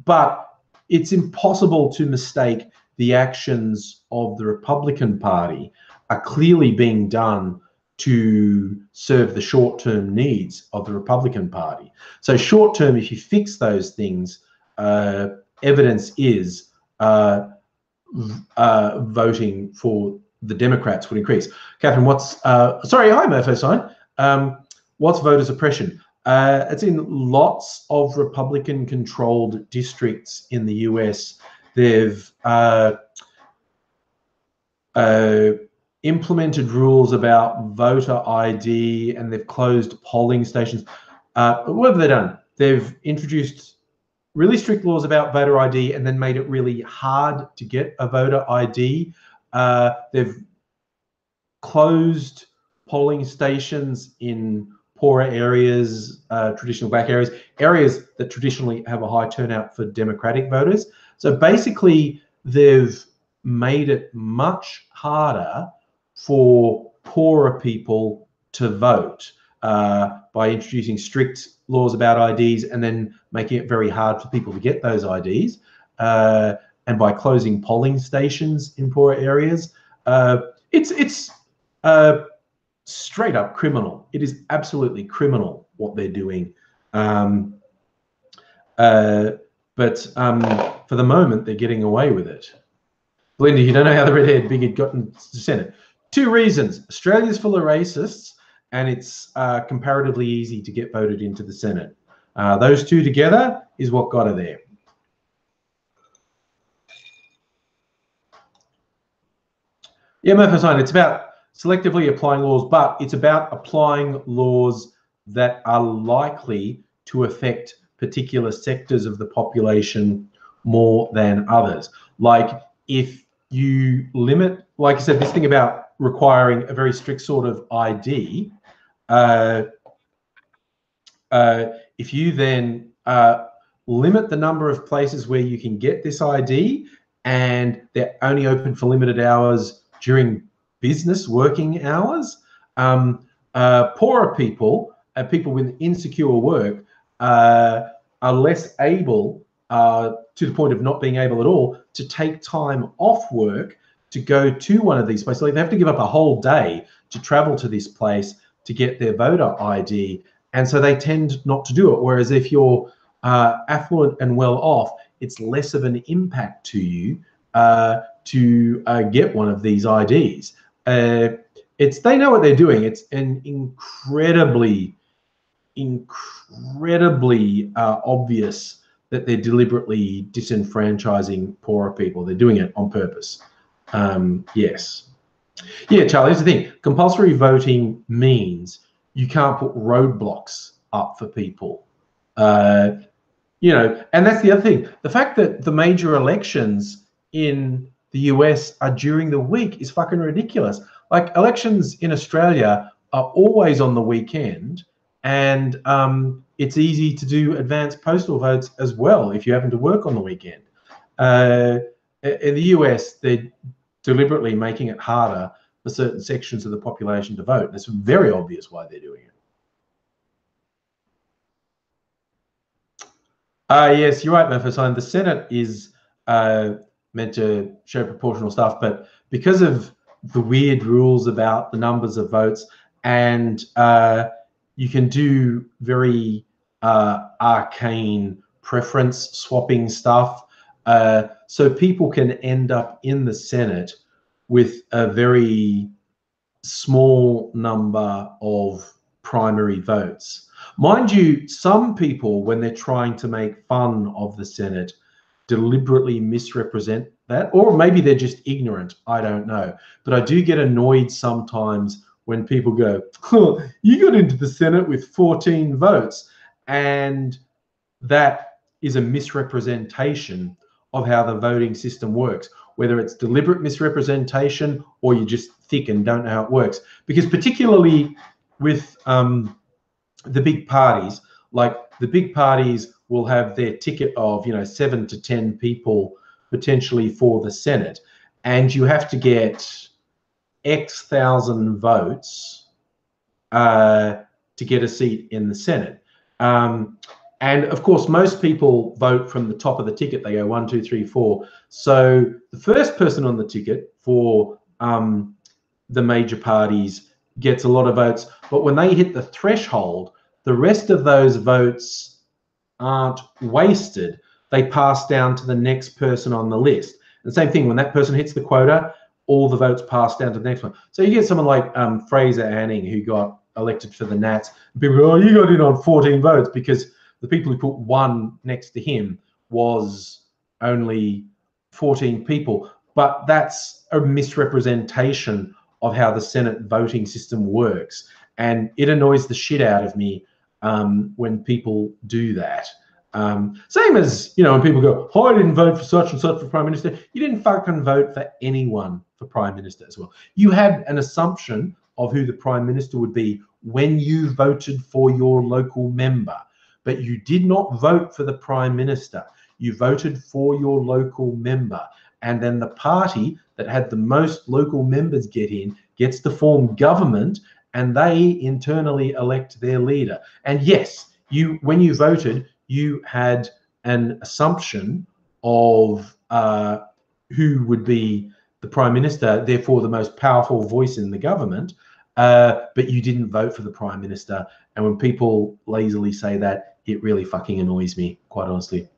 but it's impossible to mistake the actions of the Republican Party are clearly being done to serve the short-term needs of the Republican Party. So short-term, if you fix those things, evidence is voting for the Democrats would increase. Catherine, what's sorry, hi Mofo Sign. What's voter suppression? It's in lots of Republican-controlled districts in the US. They've implemented rules about voter ID, and they've closed polling stations. What have they done? They've introduced really strict laws about voter ID and then made it really hard to get a voter ID. They've closed polling stations in poorer areas, traditional black areas, areas that traditionally have a high turnout for Democratic voters. So basically, they've made it much harder for poorer people to vote by introducing strict laws about IDs and then making it very hard for people to get those IDs, and by closing polling stations in poorer areas. It's straight up criminal. It is absolutely criminal what they're doing. But for the moment, they're getting away with it. Belinda, you don't know how the red-haired bigot got into the Senate. 2 reasons. Australia's full of racists, and it's comparatively easy to get voted into the Senate. Those 2 together is what got her there. Yeah, Murphy Sign, it's about selectively applying laws, but it's about applying laws that are likely to affect particular sectors of the population more than others. Like if you limit, like I said, this thing about requiring a very strict sort of ID, if you then limit the number of places where you can get this ID and they're only open for limited hours during business working hours, poorer people, people with insecure work, are less able, to the point of not being able at all, to take time off work to go to one of these places. Like they have to give up a whole day to travel to this place to get their voter ID, and so they tend not to do it. Whereas if you're affluent and well off, it's less of an impact to you to get one of these IDs. They know what they're doing. It's an incredibly obvious that they're deliberately disenfranchising poorer people. They're doing it on purpose. Yes. Yeah, Charlie, here's the thing. Compulsory voting means you can't put roadblocks up for people. You know, and that's the other thing. The fact that the major elections in the US are during the week is fucking ridiculous. Like elections in Australia are always on the weekend, and it's easy to do advanced postal votes as well if you happen to work on the weekend. In the US, they deliberately making it harder for certain sections of the population to vote. And it's very obvious why they're doing it. Yes, you're right, Mofo. The Senate is meant to show proportional stuff, but because of the weird rules about the numbers of votes, and you can do very arcane preference swapping stuff, so people can end up in the Senate with a very small number of primary votes. Mind you, some people, when they're trying to make fun of the Senate, deliberately misrepresent that, or maybe they're just ignorant. I don't know. But I do get annoyed sometimes when people go, oh, you got into the Senate with 14 votes. And that is a misrepresentation of how the voting system works, whether it's deliberate misrepresentation or you just thick and don't know how it works. Because particularly with the big parties, like the big parties will have their ticket of 7 to 10 people potentially for the Senate, and you have to get X thousand votes to get a seat in the Senate. And of course, most people vote from the top of the ticket. They go 1, 2, 3, 4. So the first person on the ticket for the major parties gets a lot of votes, but when they hit the threshold, the rest of those votes aren't wasted. They pass down to the next person on the list. And same thing, when that person hits the quota, all the votes pass down to the next one. So you get someone like Fraser Anning, who got elected for the Nats. And people go, oh, you got in on 14 votes, because the people who put 1 next to him was only 14 people. But that's a misrepresentation of how the Senate voting system works. And it annoys the shit out of me when people do that. Same as, when people go, oh, I didn't vote for such and such for Prime Minister. You didn't fucking vote for anyone for Prime Minister as well. You had an assumption of who the Prime Minister would be when you voted for your local member, but you did not vote for the Prime Minister. You voted for your local member. And then the party that had the most local members get in gets to form government, and they internally elect their leader. And yes, when you voted, you had an assumption of who would be the Prime Minister, therefore the most powerful voice in the government, but you didn't vote for the Prime Minister. And when people lazily say that, it really fucking annoys me, quite honestly.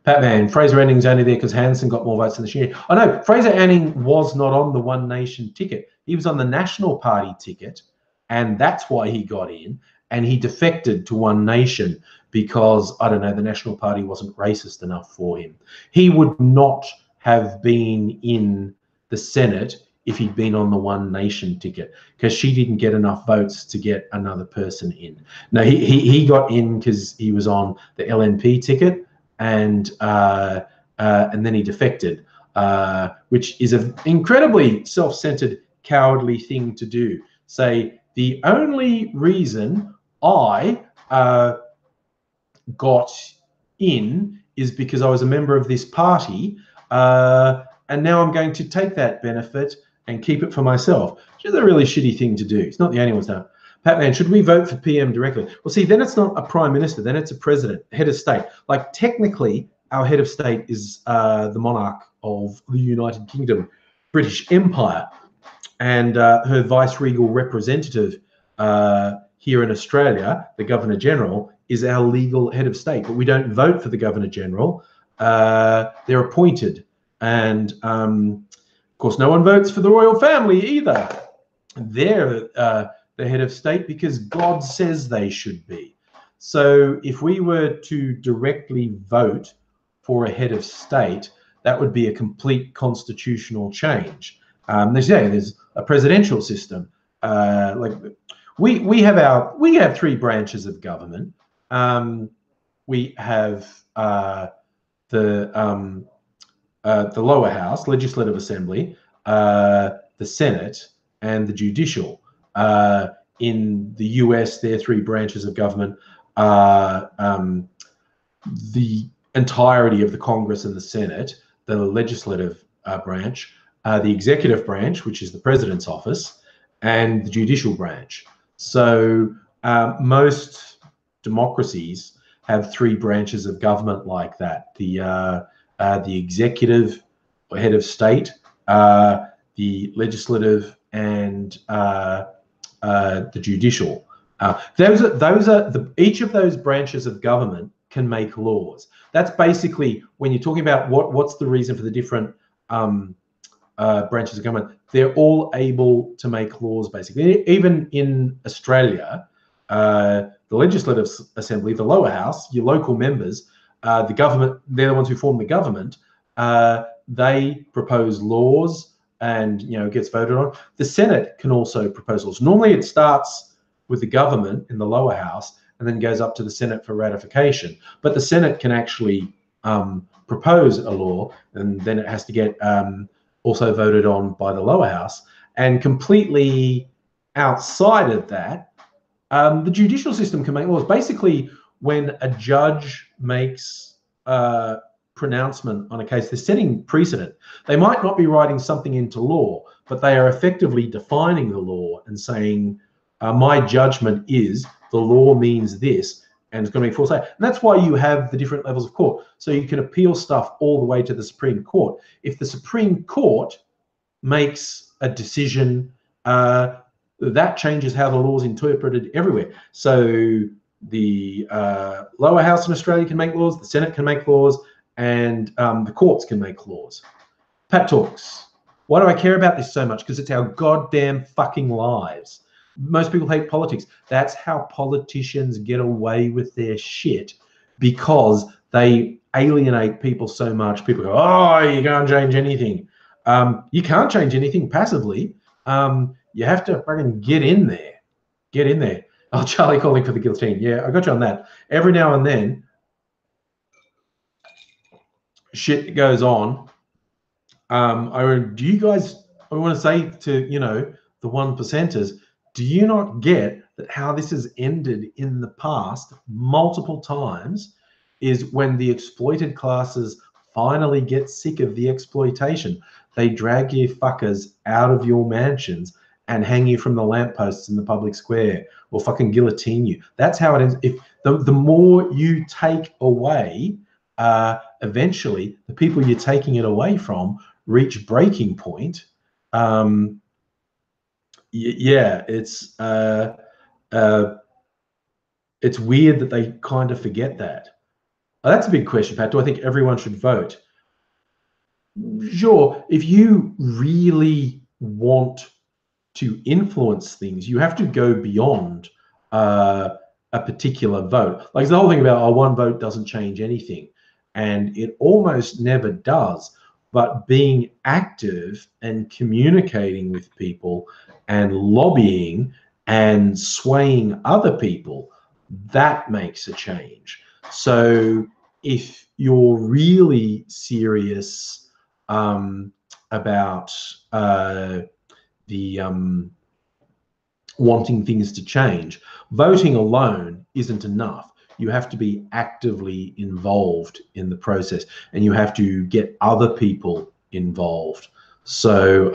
Patman, Fraser Anning's only there because Hanson got more votes than the year. I know, Fraser Anning was not on the One Nation ticket. He was on the National Party ticket, and that's why he got in. And he defected to One Nation because, I don't know, the National Party wasn't racist enough for him. He would not have been in the Senate if he'd been on the One Nation ticket, because she didn't get enough votes to get another person in. No, he got in because he was on the LNP ticket, and then he defected, which is an incredibly self-centered, cowardly thing to do. Say, the only reason I got in is because I was a member of this party, and now I'm going to take that benefit and keep it for myself, which is a really shitty thing to do. It's not the only one's done. Patman, should we vote for PM directly? Well, see, then it's not a prime minister, then it's a president, head of state. Like, technically, our head of state is the monarch of the United Kingdom, British Empire, and her vice-regal representative here in Australia, the Governor-General, is our legal head of state, but we don't vote for the Governor-General. They're appointed. And, of course, no one votes for the royal family either. They're the head of state because God says they should be. So if we were to directly vote for a head of state, that would be a complete constitutional change. There's a presidential system. Like we have 3 branches of government. We have the lower house, legislative assembly, the Senate, and the judicial. In the US, there are 3 branches of government. The entirety of the Congress and the Senate, the legislative branch, the executive branch, which is the president's office, and the judicial branch. So most democracies have three branches of government like that: the executive, or head of state, the legislative, and the judicial. Each of those branches of government can make laws. That's basically when you're talking about what's the reason for the different branches of government. They're all able to make laws, basically. Even in Australia, the Legislative Assembly, the lower house, your local members, the government, they're the ones who form the government. They propose laws, and it gets voted on. The Senate can also propose laws. Normally, it starts with the government in the lower house and then goes up to the Senate for ratification. But the Senate can actually propose a law, and then it has to get also voted on by the lower house. And completely outside of that, the judicial system can make laws. Basically, when a judge makes a pronouncement on a case, they're setting precedent. They might not be writing something into law, but they are effectively defining the law and saying, my judgment is the law means this, and it's going to be enforced. And that's why you have the different levels of court. So you can appeal stuff all the way to the Supreme Court. If the Supreme Court makes a decision, that changes how the law is interpreted everywhere. So the lower house in Australia can make laws, the Senate can make laws, and the courts can make laws. Pat Talks. Why do I care about this so much? Because it's our goddamn fucking lives. Most people hate politics. That's how politicians get away with their shit, because they alienate people so much. People go, oh, you can't change anything. You can't change anything passively. You have to fucking get in there. Get in there. Oh, Charlie calling for the guillotine. Yeah, I got you on that. Every now and then, shit goes on. Do you guys, I want to say to, the 1%ers, do you not get that how this has ended in the past multiple times is when the exploited classes finally get sick of the exploitation? They drag you fuckers out of your mansions and hang you from the lampposts in the public square, or fucking guillotine you. That's how it ends. If the more you take away, eventually the people you're taking it away from reach breaking point. Yeah, it's weird that they kind of forget that. That's a big question, Pat. Do I think everyone should vote? Sure. If you really want to influence things, you have to go beyond a particular vote. Like the whole thing about one vote doesn't change anything, and it almost never does. But being active and communicating with people and lobbying and swaying other people, that makes a change. So if you're really serious about wanting things to change, voting alone isn't enough. You have to be actively involved in the process, and you have to get other people involved. So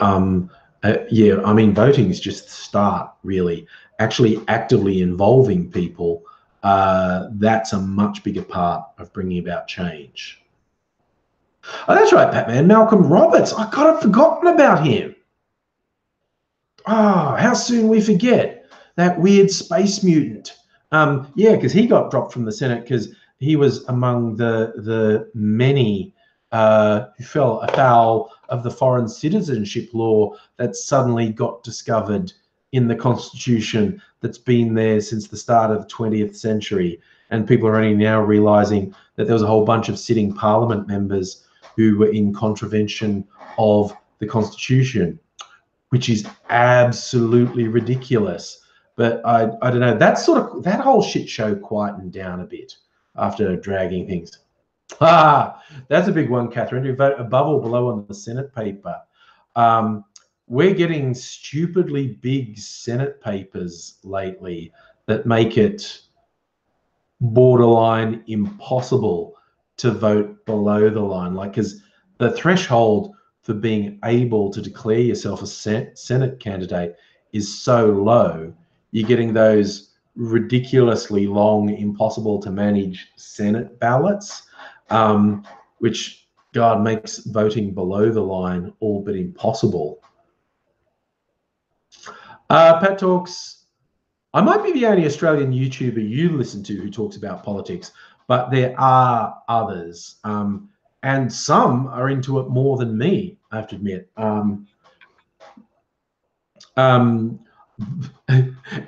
yeah, I mean, voting is just the start, really. Actually actively involving people, that's a much bigger part of bringing about change. Oh, that's right, Batman. Malcolm Roberts. I kind of forgotten about him. Oh, how soon we forget. That weird space mutant. Yeah, because he got dropped from the Senate because he was among the many who fell afoul of the foreign citizenship law that suddenly got discovered in the Constitution that's been there since the start of the 20th century. And people are only now realizing that there was a whole bunch of sitting Parliament members who were in contravention of the Constitution, which is absolutely ridiculous. But I don't know, that whole shit show quietened down a bit after dragging things. That's a big one, Catherine. You vote above or below on the Senate paper. We're getting stupidly big Senate papers lately that make it borderline impossible to vote below the line. Like, because the threshold for being able to declare yourself a Senate candidate is so low, you're getting those ridiculously long, impossible to manage Senate ballots, which, God, makes voting below the line all but impossible. Pat talks, I might be the only Australian YouTuber you listen to who talks about politics, but there are others. And some are into it more than me, I have to admit. And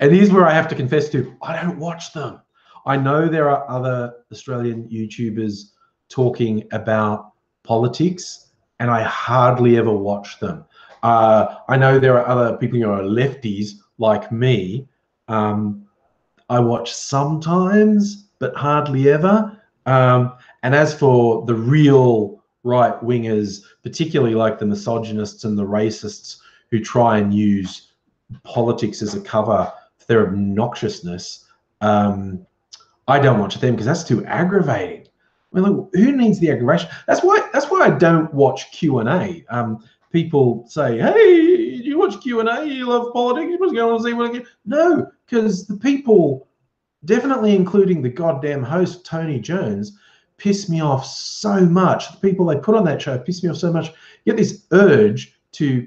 here's where I have to confess to, I don't watch them. I know there are other Australian YouTubers talking about politics, and I hardly ever watch them. I know there are other people who are lefties like me. I watch sometimes, but hardly ever. And as for the real right-wingers, particularly like the misogynists and the racists who try and use politics as a cover for their obnoxiousness, I don't watch them because that's too aggravating. I mean, look, who needs the aggravation? That's why I don't watch Q&A. People say, "Hey, do you watch Q&A? You love politics? You must go and see what I get." No, because the people, definitely including the goddamn host Tony Jones, piss me off so much. The people they put on that show piss me off so much. You get this urge to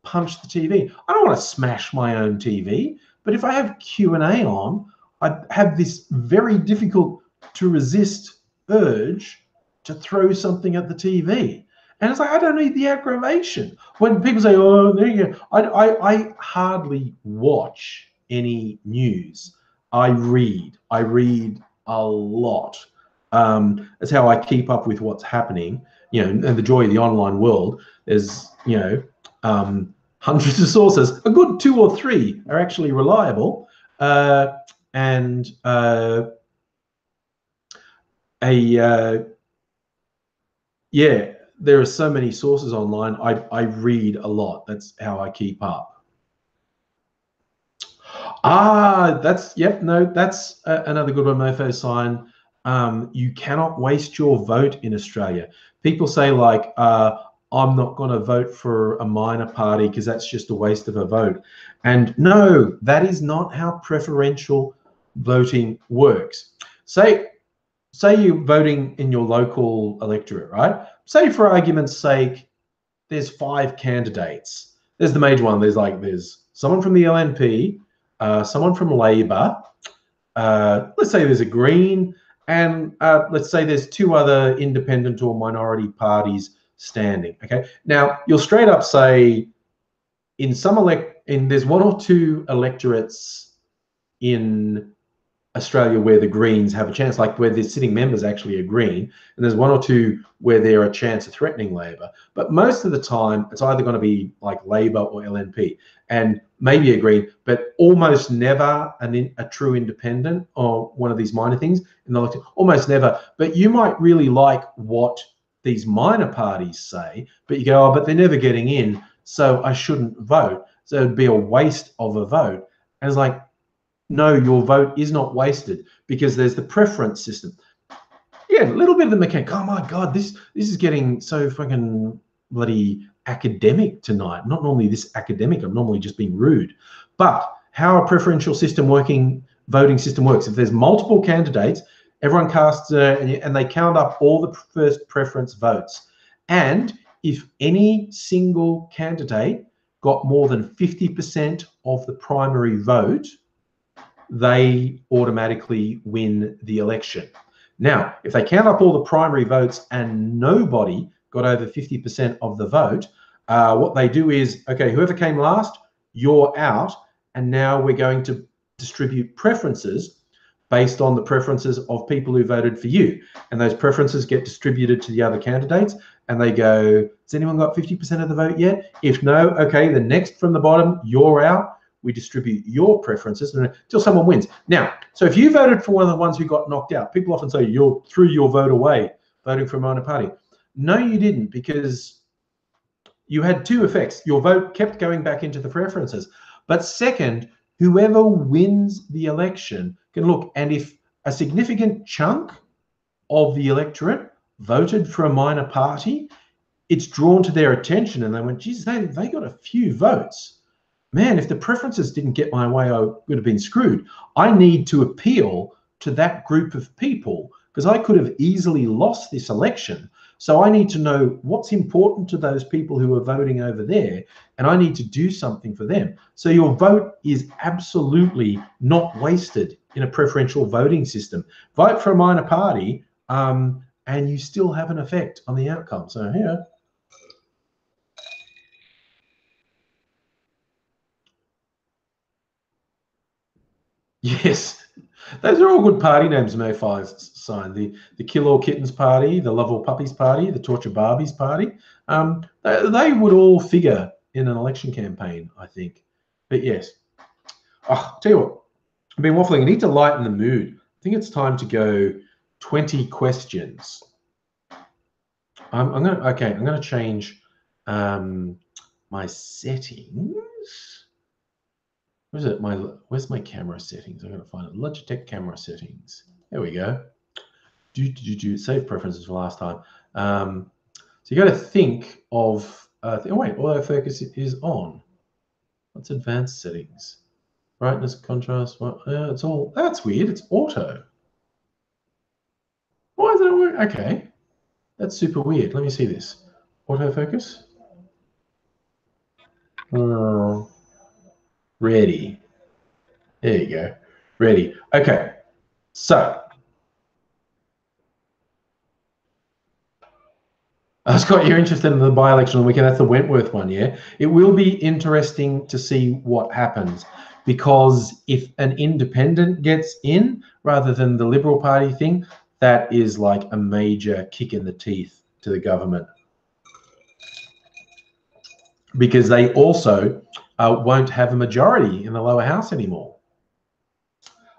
punch the TV. I don't want to smash my own TV, but if I have Q&A on, I have this very difficult to resist urge to throw something at the TV. And it's like, I don't need the aggravation. When people say, "Oh, there you go," I hardly watch any news. I read a lot. That's how I keep up with what's happening. And the joy of the online world is, hundreds of sources. A good 2 or 3 are actually reliable. There are so many sources online. I read a lot. That's how I keep up. That's another good one, Mofo Sign. You cannot waste your vote in Australia. People say like, I'm not going to vote for a minor party because that's just a waste of a vote. And no, that is not how preferential voting works. Say you're voting in your local electorate, right? Say for argument's sake, there's 5 candidates. There's the major one. There's someone from the LNP, someone from Labor. Let's say there's a Green, and let's say there's 2 other independent or minority parties standing. Okay. Now you'll straight up say, there's 1 or 2 electorates in Australia where the Greens have a chance, like where the sitting members actually are Green, and there's 1 or 2 where they're a chance of threatening Labor. But most of the time, it's either going to be like Labor or LNP, and maybe a Green, but almost never a true independent or one of these minor things in the election. Almost never. But you might really like what these minor parties say, but you go, "Oh, but they're never getting in, so I shouldn't vote. So it'd be a waste of a vote." And it's like, no, your vote is not wasted because there's the preference system. Yeah, a little bit of the mechanic. Oh my God, this is getting so fucking bloody academic tonight. Not normally this academic. I'm normally just being rude. But how a preferential voting system works, if there's multiple candidates, everyone casts and they count up all the first preference votes. And if any single candidate got more than 50% of the primary vote, they automatically win the election. Now, if they count up all the primary votes and nobody got over 50% of the vote, what they do is, okay, whoever came last, you're out, and now we're going to distribute preferences based on the preferences of people who voted for you. And those preferences get distributed to the other candidates, and they go, has anyone got 50% of the vote yet? If no, okay, the next from the bottom, you're out. We distribute your preferences until someone wins. Now, so if you voted for one of the ones who got knocked out, people often say you threw your vote away voting for a minor party. No, you didn't, because you had 2 effects. Your vote kept going back into the preferences. But second, whoever wins the election can look, and if a significant chunk of the electorate voted for a minor party, it's drawn to their attention, and they went, geez, they got a few votes. Man, if the preferences didn't get my way, I would have been screwed. I need to appeal to that group of people because I could have easily lost this election. So I need to know what's important to those people who are voting over there, and I need to do something for them. So your vote is absolutely not wasted in a preferential voting system. Vote for a minor party, and you still have an effect on the outcome. So here. Yes, those are all good party names, Mayfly sign. The Kill All Kittens party, the Love All Puppies party, the Torture Barbies party. They would all figure in an election campaign, I think. But yes. Oh, tell you what, I've been waffling. I need to lighten the mood. I think it's time to go 20 questions. I'm gonna change my settings. Where's it? Where's my camera settings? I'm gonna find it. Logitech camera settings. There we go. Save preferences for last time. So you got to think of. Oh wait, autofocus is on. What's advanced settings? Brightness, contrast. It's all. That's weird. It's auto. Why doesn't it work? Okay, that's super weird. Let me see this. Autofocus. Ready. There you go. Ready. Okay. So, Scott, you're interested in the by-election on the weekend. That's the Wentworth one, yeah? It will be interesting to see what happens, because if an independent gets in rather than the Liberal Party thing, that is like a major kick in the teeth to the government. Because they also won't have a majority in the lower house anymore.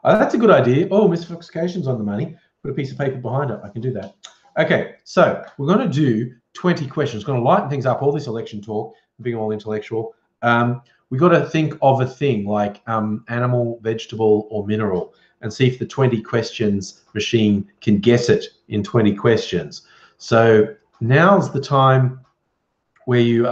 That's a good idea. Oh, mystification's on the money. Put a piece of paper behind it. I can do that. Okay, so we're going to do 20 questions. Going to lighten things up, all this election talk, being all intellectual. We've got to think of a thing like animal, vegetable, or mineral, and see if the 20 questions machine can guess it in 20 questions. So now's the time where you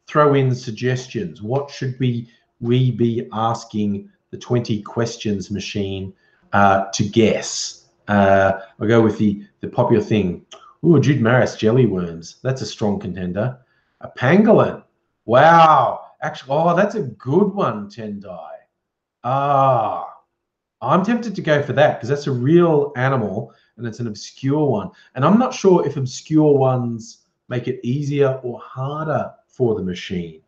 throw in suggestions. What should we be asking the 20 questions machine to guess? I'll go with the popular thing. Ooh, Jude Maris jelly worms. That's a strong contender. A pangolin. Wow. Actually, oh, that's a good one, Tendai. I'm tempted to go for that because that's a real animal and it's an obscure one. And I'm not sure if obscure ones make it easier or harder for the machine.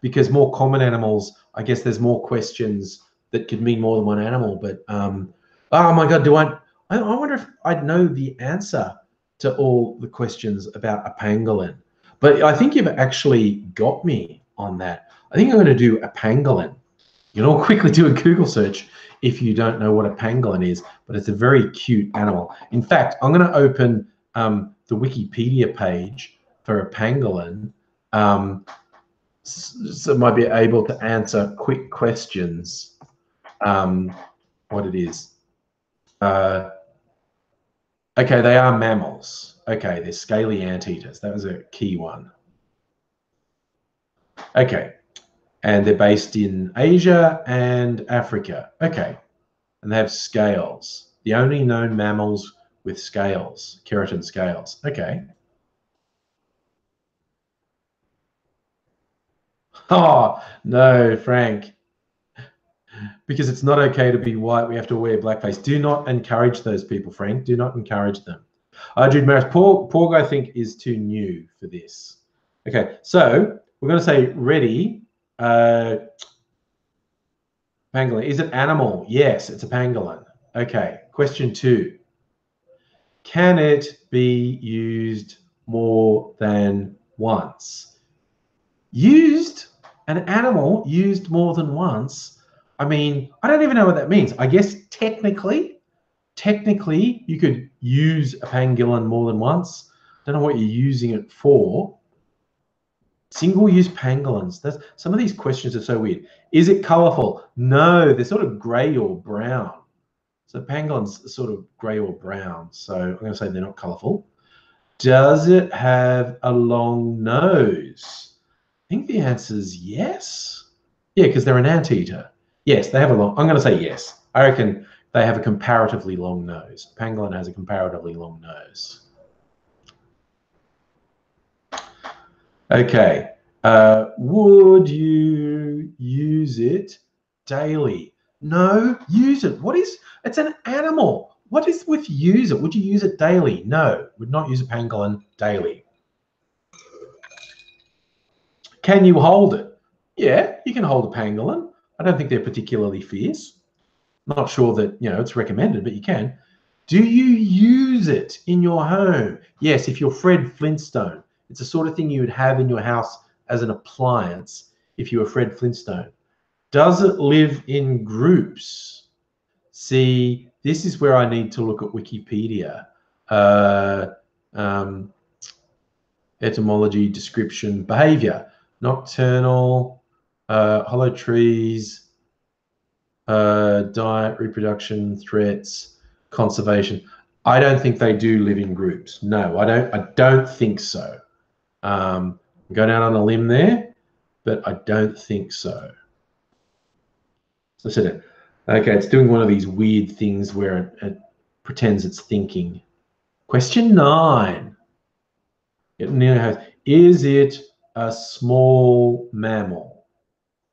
Because more common animals, I guess there's more questions that could mean more than one animal. But oh my God, I wonder if I'd know the answer to all the questions about a pangolin. But I think you've actually got me on that. I think I'm going to do a pangolin. You can all quickly do a Google search if you don't know what a pangolin is, but it's a very cute animal. In fact, I'm going to open the Wikipedia page for a pangolin, so might be able to answer quick questions. What it is. Okay, they are mammals. Okay, they're scaly anteaters. That was a key one. Okay, and they're based in Asia and Africa. Okay, and they have scales. The only known mammals with scales, keratin scales. Okay. Oh, no, Frank. Because it's not okay to be white, we have to wear blackface. Do not encourage those people, Frank. Do not encourage them. Jude Maris, Porg, I think, is too new for this. Okay, so we're going to say ready. Pangolin. Is it animal? Yes, it's a pangolin. Okay, question 2. Can it be used more than once? Used? An animal used more than once? I mean, I don't even know what that means. I guess technically, you could use a pangolin more than once. Don't know what you're using it for. Single-use pangolins. Some of these questions are so weird. Is it colorful? No, they're sort of gray or brown. So pangolins are sort of gray or brown. So I'm going to say they're not colorful. Does it have a long nose? I think the answer is yes. Yeah, because they're an anteater. Yes, they have a long. I'm going to say yes. I reckon they have a comparatively long nose. Pangolin has a comparatively long nose. Okay. Would you use it daily? No, use it. What is? It's an animal. What is with use it? Would you use it daily? No, would not use a pangolin daily. Can you hold it? Yeah, you can hold a pangolin. I don't think they're particularly fierce. Not sure that, it's recommended, but you can. Do you use it in your home? Yes, if you're Fred Flintstone. It's the sort of thing you would have in your house as an appliance if you were Fred Flintstone. Does it live in groups? See, this is where I need to look at Wikipedia. Etymology, description, behavior, nocturnal, hollow trees, diet, reproduction, threats, conservation. I don't think they do live in groups. No, I don't think so. I'm going out on a limb there, but I don't think so. So I said it. Okay, it's doing one of these weird things where it pretends it's thinking. Question 9. It now has, is it a small mammal?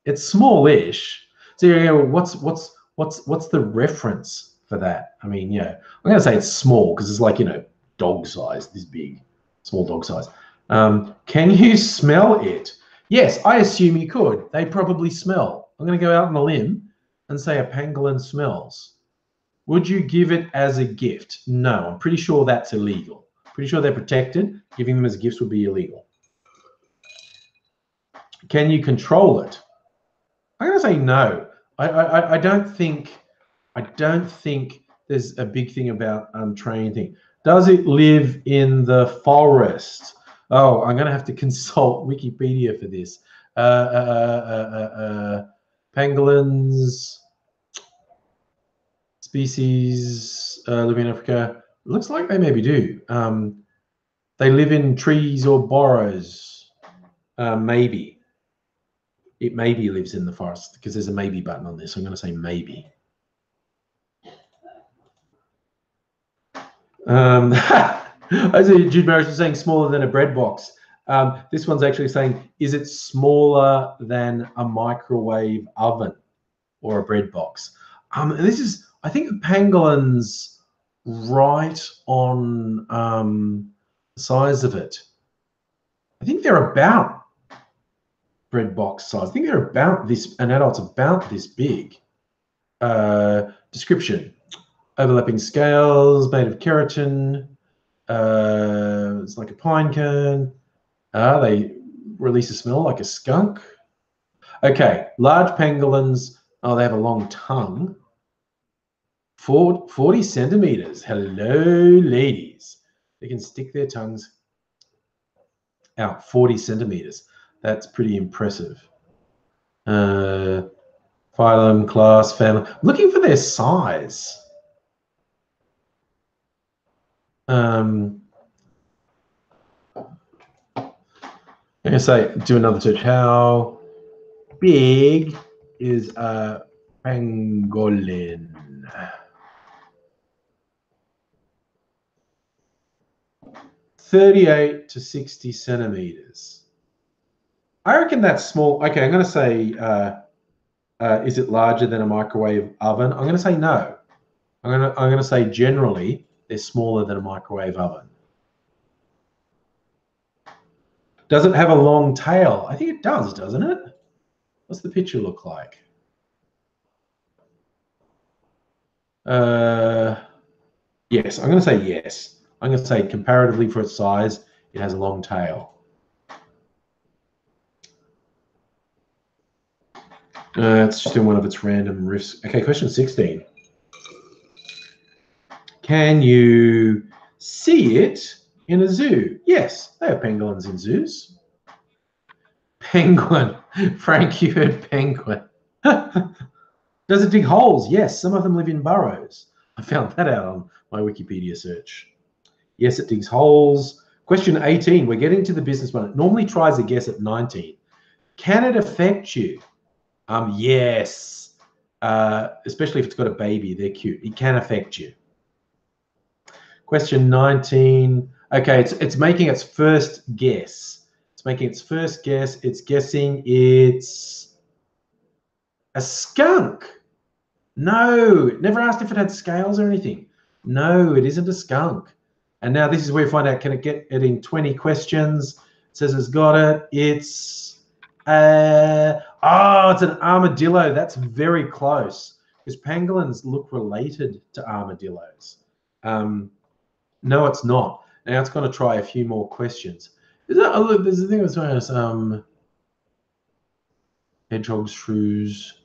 It's smallish. So what's the reference for that? I mean, I'm going to say it's small because it's like, dog size, this big, small dog size. Can you smell it? Yes, I assume you could. They probably smell. I'm going to go out on a limb and say a pangolin smells. Would you give it as a gift? No, I'm pretty sure that's illegal. Pretty sure they're protected. Giving them as gifts would be illegal. Can you control it? I'm going to say no. I don't think there's a big thing about untrained thing. Does it live in the forest? Oh, I'm going to have to consult Wikipedia for this. Pangolins, species living in Africa. Looks like they maybe do. They live in trees or burrows. Maybe. It maybe lives in the forest because there's a maybe button on this. So I'm going to say maybe. I see Jude Marrish is saying smaller than a bread box. This one's actually saying, is it smaller than a microwave oven or a bread box? This is, I think the pangolin's right on the size of it. I think they're about bread box size. I think they're about this, an adult's about this big. Description, overlapping scales, made of keratin. It's like a pine cone. They release a smell like a skunk. Okay, large pangolins. Oh, they have a long tongue. 40 centimeters. Hello, ladies. They can stick their tongues out 40 centimeters. That's pretty impressive. Phylum, class, family. I'm looking for their size. I'm going to say, do another search. How big is a pangolin? (38 to 60 centimeters). I reckon that's small. Okay, I'm going to say, is it larger than a microwave oven? I'm going to say no. I'm going to say generally they're smaller than a microwave oven. Does it have a long tail? I think it does, doesn't it? What's the picture look like? Yes, I'm going to say yes. I'm going to say comparatively for its size, it has a long tail. It's just in one of its random riffs. Okay, question 16. Can you see it in a zoo? Yes, they have pangolins in zoos. Penguin. Frank, you heard penguin. Does it dig holes? Yes, some of them live in burrows. I found that out on my Wikipedia search. Yes, it digs holes. Question 18. We're getting to the business one. It normally tries a guess at 19. Can it affect you? Yes. Especially if it's got a baby. They're cute. It can affect you. Question 19. Okay, it's making its first guess. It's making its first guess. It's guessing it's a skunk. No, it never asked if it had scales or anything. No, it isn't a skunk. And now this is where you find out, can it get it in 20 questions? It says it's got it. It's it's an armadillo. That's very close because pangolins look related to armadillos. No, it's not. Now it's going to try a few more questions. Look, there's a thing that's known as hedgehogs, shrews,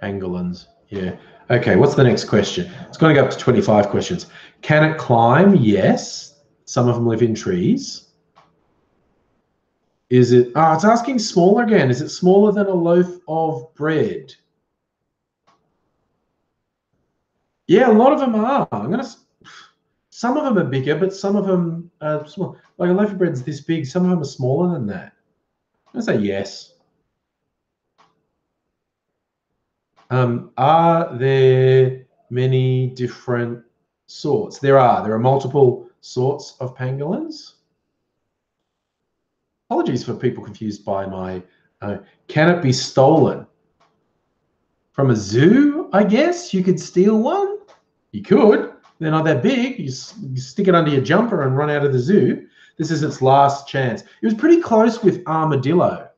pangolins. Yeah. Okay, what's the next question? It's going to go up to 25 questions. Can it climb? Yes. Some of them live in trees. Is it? Oh, it's asking smaller again. Is it smaller than a loaf of bread? Yeah, a lot of them are. Some of them are bigger, but some of them are small. Like a loaf of bread's this big. Some of them are smaller than that. I'm going to say yes. Are there many different sorts? There are. There are multiple sorts of pangolins. Apologies for people confused by my... can it be stolen? From a zoo, I guess? You could steal one? You could. They're not that big. You stick it under your jumper and run out of the zoo. This is its last chance. It was pretty close with armadillo.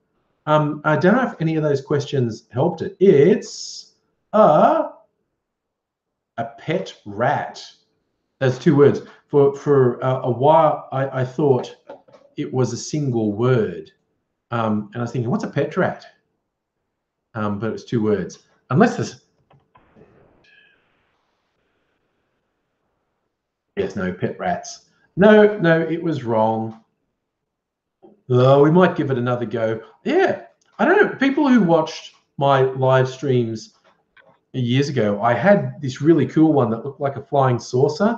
I don't know if any of those questions helped it. It's a pet rat. That's two words. For a while, I thought it was a single word. And I was thinking, what's a pet rat? But it was two words. Unless there's... Yes, no, pet rats. No, it was wrong. Oh, we might give it another go. Yeah, I don't know. People who watched my live streams years ago, I had this really cool one that looked like a flying saucer,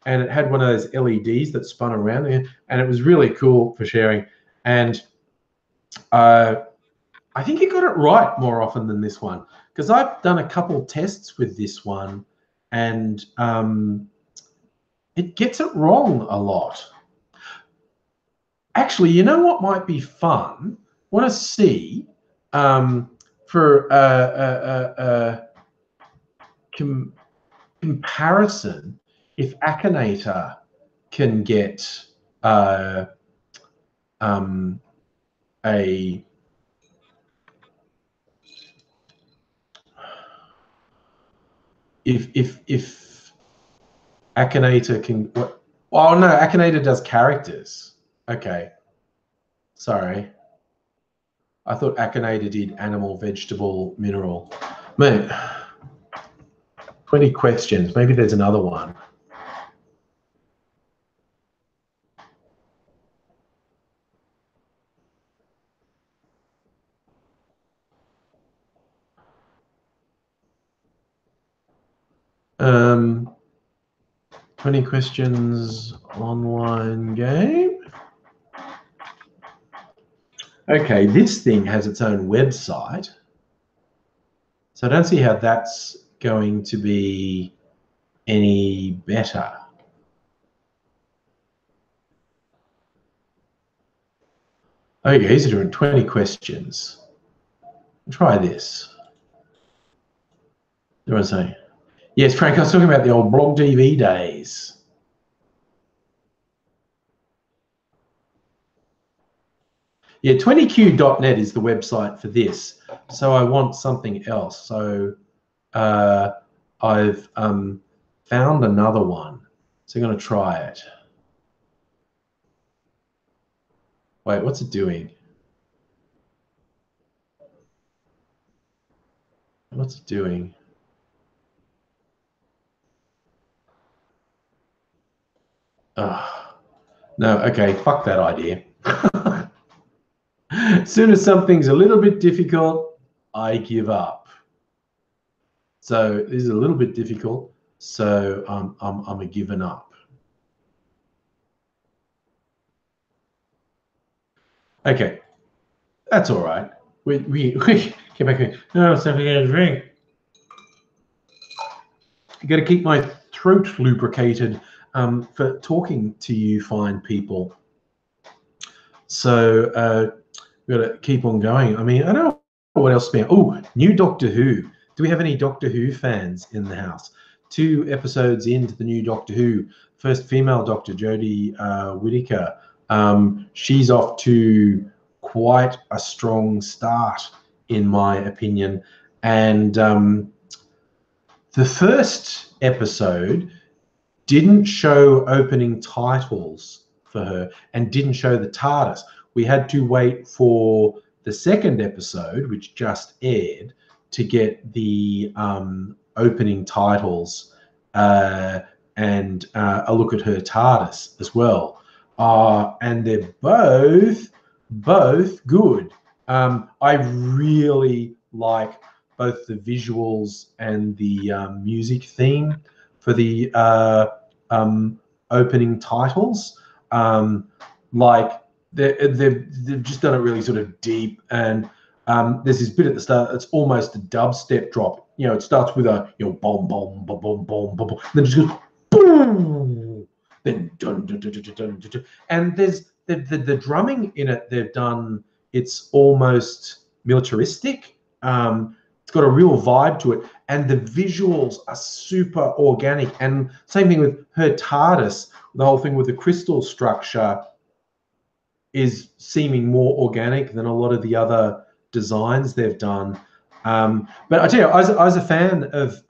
and it had one of those LEDs that spun around there, and it was really cool for sharing. And I think it got it right more often than this one, because I've done a couple tests with this one, and it gets it wrong a lot. Actually, you know what might be fun? Want to see for comparison if Akinator can get if Akinator can what? Oh no, Akinator does characters. Okay, sorry. I thought Akinator did animal, vegetable, mineral. Man, 20 questions. Maybe there's another one. Um, 20 questions online game. Okay, this thing has its own website. So I don't see how that's going to be any better. Okay, he's doing 20 questions. Try this. What was I saying? Yes, Frank, I was talking about the old blog TV days. Yeah, 20q.net is the website for this. So I want something else. So I've found another one. So I'm going to try it. Wait, what's it doing? What's it doing? No, okay, fuck that idea. As soon as something's a little bit difficult, I give up. So this is a little bit difficult, so I'm a giving up. Okay, that's all right. We get back here. No, it's something to drink. I got to keep my throat lubricated for talking to you fine people. So we've got to keep on going. I mean, I don't know what else. Oh, new Doctor Who. Do we have any Doctor Who fans in the house? 2 episodes into the new Doctor Who, first female Doctor, Jodie Whittaker. She's off to quite a strong start, in my opinion. And the first episode didn't show opening titles for her and didn't show the TARDIS. We had to wait for the second episode, which just aired, to get the opening titles and a look at her TARDIS as well. And they're both good. I really like both the visuals and the music theme for the opening titles. Like they've just done it really sort of deep, and there's this bit at the start. It's almost a dubstep drop. You know, it starts with a boom, boom, boom, boom, boom, boom, then it just goes boom, then dun, dun, dun, dun, dun, dun, dun. And there's the drumming in it. They've done. It's almost militaristic. It's got a real vibe to it, and the visuals are super organic. And same thing with her TARDIS. The whole thing with the crystal structure is seeming more organic than a lot of the other designs they've done. But I tell you, I was a fan of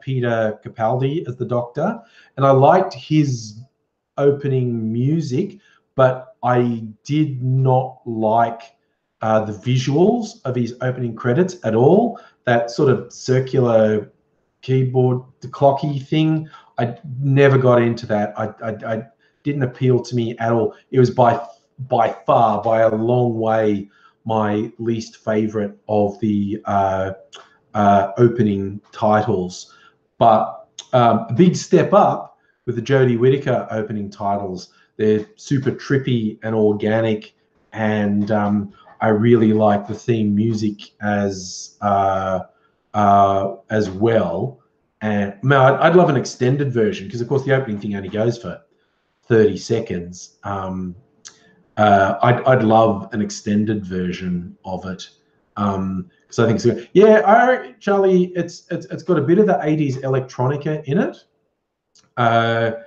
Peter Capaldi as the Doctor, and I liked his opening music, but I did not like the visuals of his opening credits at all. That sort of circular keyboard, the clocky thing, I never got into that. I didn't appeal to me at all. It was by far, by a long way, my least favorite of the opening titles. But a big step up with the Jodie Whittaker opening titles. They're super trippy and organic, and I really like the theme music as well. And I'd love an extended version, because of course the opening thing only goes for 30 seconds. I'd love an extended version of it, because I think it's good. Yeah, Charlie, it's got a bit of the 80s electronica in it. But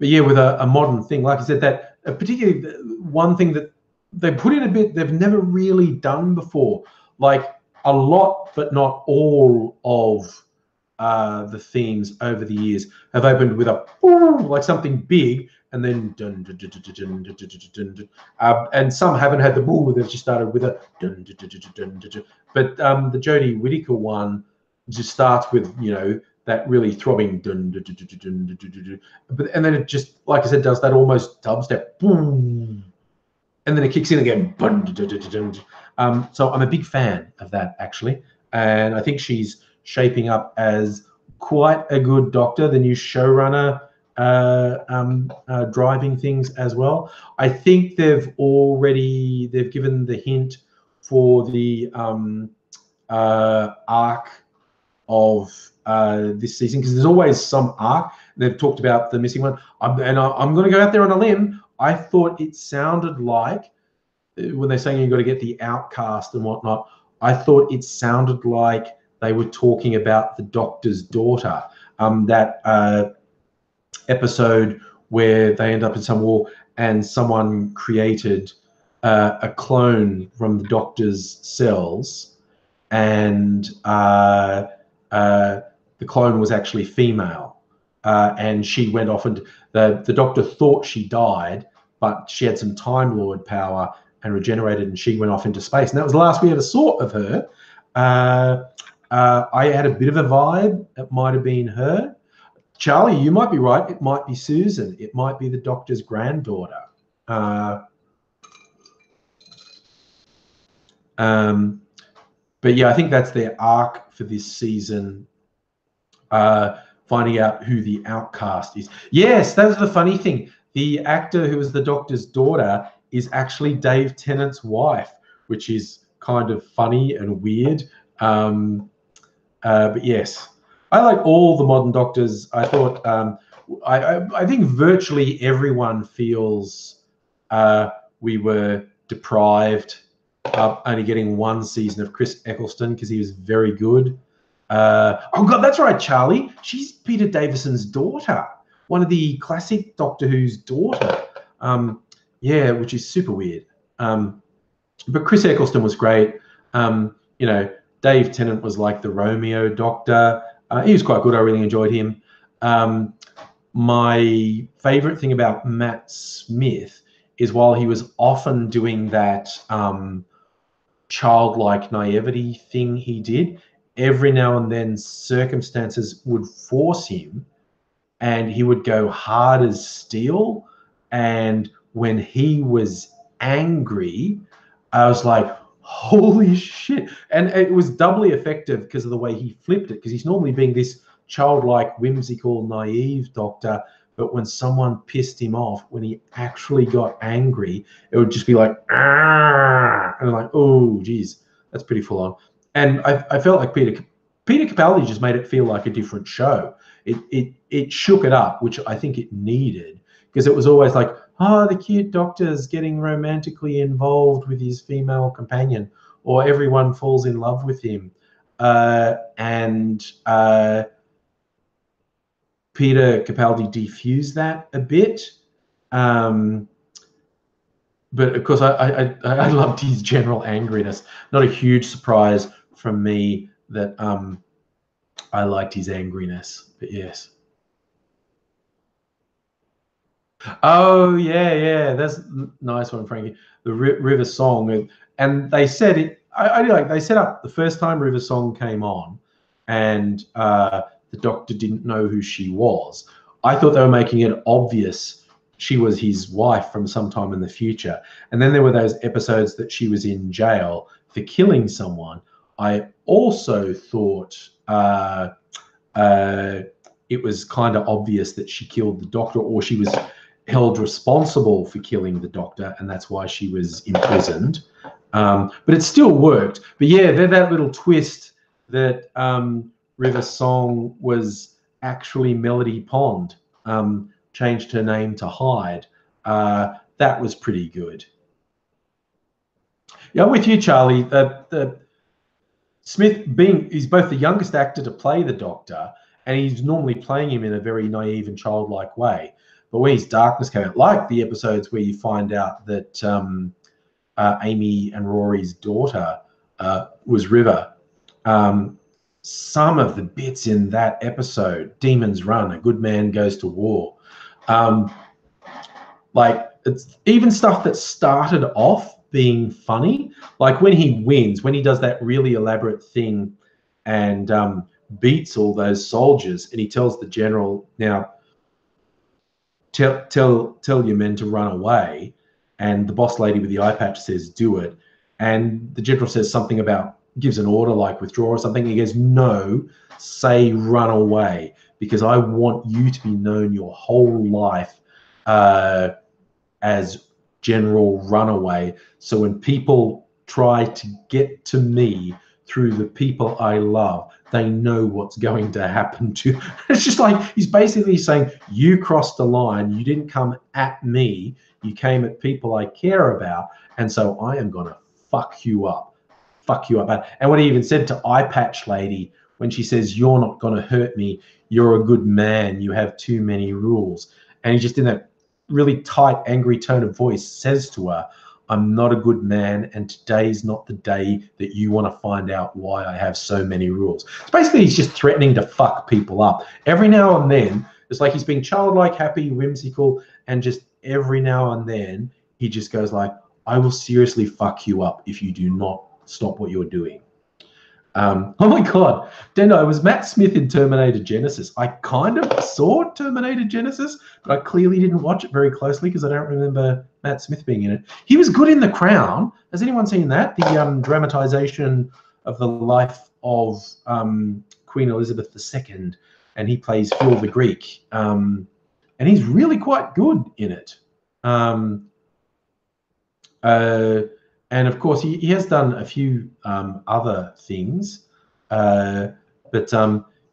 yeah, with a modern thing, like I said, that particularly one thing that they put in a bit they've never really done before, like a lot but not all of the themes over the years have opened with a like something big, and then dun, dun, dun, dun, dun, dun, dun, dun, dun, dun. And some haven't had the bull, they've just started with a dun, dun, dun, dun, dun, dun, dun. But the Jodie Whittaker one just starts with, you know, that really throbbing dun, dun, dun, dun, dun, dun, dun, dun. But and then it just, like I said, does that almost dubstep boom, and then it kicks in again. So I'm a big fan of that, actually, and I think she's shaping up as quite a good Doctor. The new showrunner driving things as well. I think they've given the hint for the arc of this season, because there's always some arc. They've talked about the missing one, I'm going to go out there on a limb. I thought it sounded like, when they're saying you've got to get the outcast and whatnot, I thought it sounded like they were talking about the Doctor's daughter. That episode where they end up in some war and someone created a clone from the Doctor's cells, and the clone was actually female. And she went off, and the Doctor thought she died, but she had some Time Lord power and regenerated, and she went off into space. And that was the last we ever saw of her. I had a bit of a vibe. It might have been her. Charlie, you might be right. It might be Susan. It might be the Doctor's granddaughter. But yeah, I think that's their arc for this season. Finding out who the outcast is. Yes, that was the funny thing. The actor who was the Doctor's daughter, is actually Dave Tennant's wife, which is kind of funny and weird. But yes, I like all the modern Doctors. I thought I think virtually everyone feels we were deprived of only getting one season of Chris Eccleston because he was very good. Oh God, that's right, Charlie. She's Peter Davison's daughter, one of the classic Doctor Who's daughter. Yeah, which is super weird. But Chris Eccleston was great. You know, Dave Tennant was like the Romeo Doctor. He was quite good. I really enjoyed him. My favorite thing about Matt Smith is while he was often doing that childlike naivety thing he did, every now and then circumstances would force him and he would go hard as steel. And when he was angry, I was like, holy shit. And it was doubly effective because of the way he flipped it, because he's normally being this childlike, whimsical, naive Doctor, but when someone pissed him off, when he actually got angry, it would just be like, ah, and I'm like, oh geez, that's pretty full on. And I felt like Peter Capaldi just made it feel like a different show. It shook it up, which I think it needed, because it was always like, oh, the cute Doctor's getting romantically involved with his female companion, or everyone falls in love with him. Peter Capaldi defused that a bit. But of course, I loved his general angriness. Not a huge surprise from me that I liked his angriness, but yes. Oh yeah, that's a nice one, Frankie. The River Song, and they said it. I like they set up the first time River Song came on, and the Doctor didn't know who she was. I thought they were making it obvious she was his wife from sometime in the future. And then there were those episodes that she was in jail for killing someone. I also thought it was kind of obvious that she killed the Doctor, or she was held responsible for killing the Doctor, and that's why she was imprisoned. But it still worked. But yeah, that little twist that River Song was actually Melody Pond, changed her name to Hyde. That was pretty good. Yeah, I'm with you, Charlie. Smith he's both the youngest actor to play the Doctor, and he's normally playing him in a very naive and childlike way. But when his darkness came out, like the episodes where you find out that Amy and Rory's daughter was River, some of the bits in that episode, Demons Run, A Good Man Goes to War, like it's even stuff that started off being funny, like when he wins, when he does that really elaborate thing and beats all those soldiers, and he tells the general, now tell your men to run away, and the boss lady with the eye patch says do it, and the general says something about, gives an order like withdraw or something. He goes, no, say run away, because I want you to be known your whole life as General Runaway. So when people try to get to me through the people I love, they know what's going to happen to. It's just like he's basically saying, you crossed the line, you didn't come at me, you came at people I care about, and so I am gonna fuck you up. And what he even said to Eye Patch Lady when she says, you're not gonna hurt me, you're a good man, you have too many rules, and he just in that really tight, angry tone of voice says to her, I'm not a good man, and today's not the day that you want to find out why I have so many rules. So basically, he's just threatening to fuck people up. Every now and then, it's like he's being childlike, happy, whimsical, and just every now and then, he just goes like, I will seriously fuck you up if you do not stop what you're doing. Oh my God, Dendo, it was Matt Smith in Terminator Genisys. I kind of saw Terminator Genisys, but I clearly didn't watch it very closely because I don't remember Matt Smith being in it. He was good in The Crown. Has anyone seen that? The dramatization of the life of Queen Elizabeth II, and he plays Phil the Greek. And he's really quite good in it. And of course, he has done a few other things. But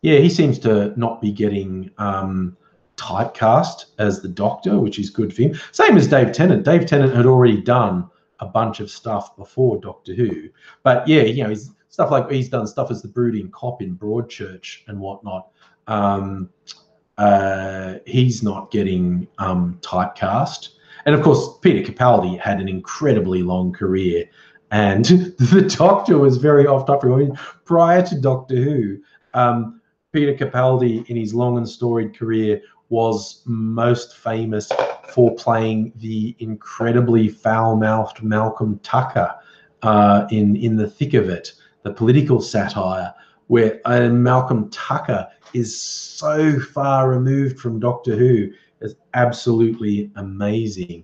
yeah, he seems to not be getting typecast as the Doctor, which is good for him. Same as Dave Tennant. Dave Tennant had already done a bunch of stuff before Doctor Who. But yeah, you know, he's done stuff as the brooding cop in Broadchurch and whatnot. He's not getting typecast. And of course, Peter Capaldi had an incredibly long career, and the Doctor was very off topic. I mean, prior to Doctor Who, Peter Capaldi, in his long and storied career, was most famous for playing the incredibly foul-mouthed Malcolm Tucker in The Thick of It, the political satire, where Malcolm Tucker is so far removed from Doctor Who. It's absolutely amazing.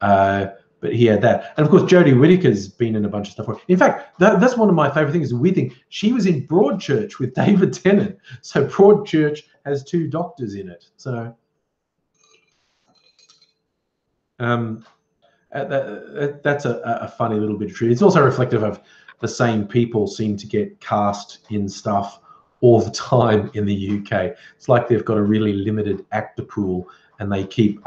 But he had that. And of course, Jodie Whittaker's been in a bunch of stuff. In fact, that's one of my favorite things. The weird thing, she was in Broadchurch with David Tennant. So Broadchurch has 2 doctors in it. So that's a funny little bit of trivia. It's also reflective of the same people seem to get cast in stuff all the time in the UK. It's like they've got a really limited actor pool, and they keep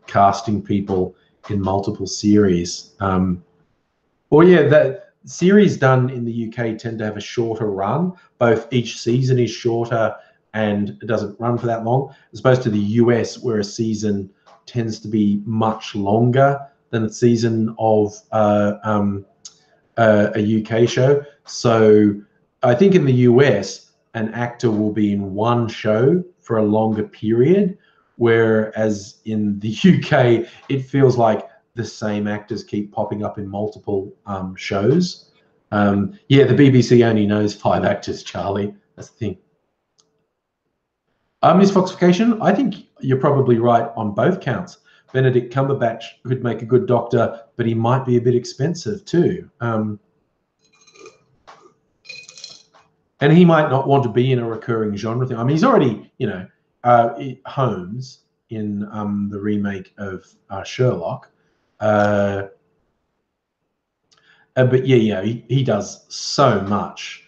casting people in multiple series. Or yeah, that series done in the UK tend to have a shorter run. Both each season is shorter and it doesn't run for that long, as opposed to the US, where a season tends to be much longer than a season of a UK show. So I think in the US, an actor will be in one show for a longer period, whereas in the UK, it feels like the same actors keep popping up in multiple shows. Yeah, the BBC only knows 5 actors, Charlie. That's the thing. Miss Foxification, I think you're probably right on both counts. Benedict Cumberbatch could make a good Doctor, but he might be a bit expensive too. And he might not want to be in a recurring genre thing. I mean, he's already, you know, Holmes in the remake of Sherlock. But yeah, you know, he does so much.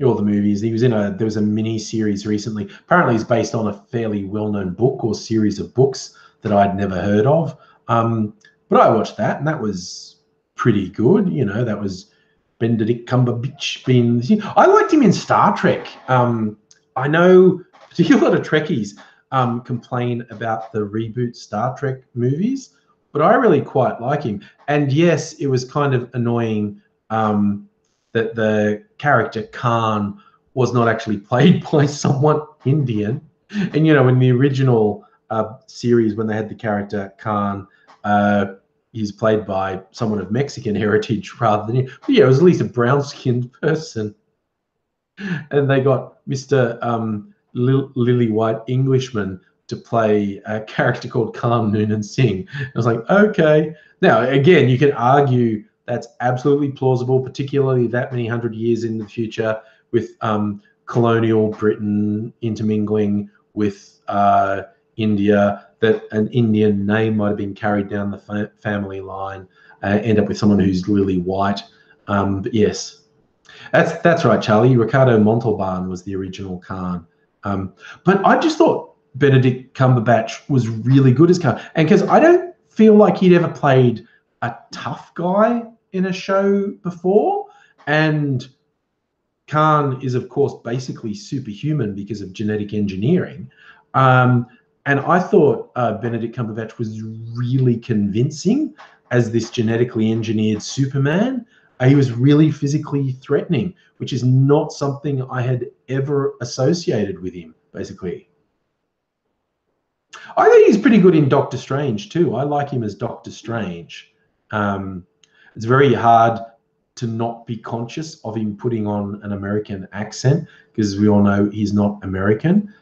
All the movies. He was in there was a mini series recently. Apparently, it's based on a fairly well-known book or series of books that I'd never heard of. But I watched that, and that was pretty good. You know, that was Benedict Cumberbatch being. I liked him in Star Trek. I know particularly a lot of Trekkies complain about the reboot Star Trek movies, but I really quite like him. And yes, it was kind of annoying that the character Khan was not actually played by someone Indian. And, you know, in the original series, when they had the character Khan, he's played by someone of Mexican heritage rather than, but yeah, it was at least a brown-skinned person. And they got Mr. Lily White Englishman to play a character called Khan Noonan Singh. I was like, okay. Now, again, you can argue that's absolutely plausible, particularly that many 100 years in the future with colonial Britain intermingling with India, that an Indian name might have been carried down the family line, end up with someone who's Lily White. But yes, that's right, Charlie. Ricardo Montalban was the original Khan. But I just thought Benedict Cumberbatch was really good as Khan. And because I don't feel like he'd ever played a tough guy in a show before. And Khan is, of course, basically superhuman because of genetic engineering. And I thought Benedict Cumberbatch was really convincing as this genetically engineered Superman. He was really physically threatening, which is not something I had ever associated with him, basically. I think he's pretty good in Doctor Strange, too. I like him as Doctor Strange. It's very hard to not be conscious of him putting on an American accent, because we all know he's not American.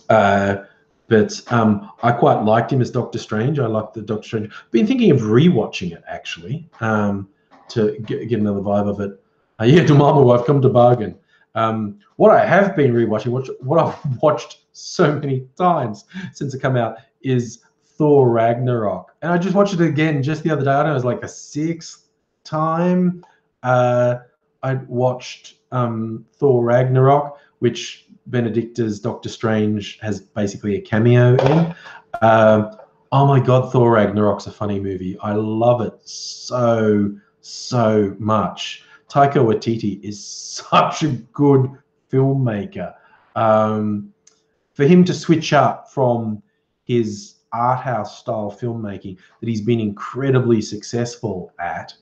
But I quite liked him as Doctor Strange. I liked the Doctor Strange. Been thinking of rewatching it, actually, to get another vibe of it. Yeah, Dormammu, I've come to bargain. What I have been rewatching, what I've watched so many times since it came out, is Thor Ragnarok, and I just watched it again just the other day. I know it was like the 6th time I watched Thor Ragnarok, which Benedicta's Doctor Strange has basically a cameo in. Oh my God, Thor Ragnarok's a funny movie. I love it so much. Taika Waititi is such a good filmmaker. For him to switch up from his art house style filmmaking that he's been incredibly successful at,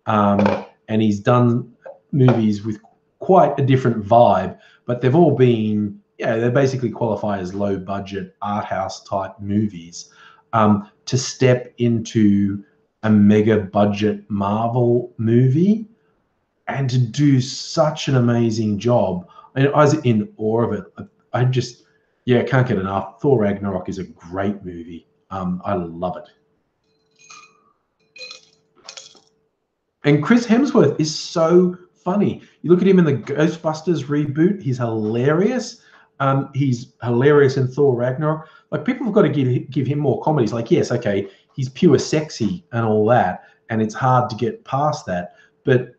and he's done movies with quite a different vibe, but they've all been, they basically qualify as low budget art house type movies. To step into a mega budget Marvel movie and to do such an amazing job. I was in awe of it. I just, can't get enough. Thor Ragnarok is a great movie. I love it. And Chris Hemsworth is so funny. You look at him in the Ghostbusters reboot, he's hilarious. He's hilarious in Thor Ragnarok. Like, people have got to give him more comedies. Like, yes, okay, he's pure sexy and all that, and it's hard to get past that. But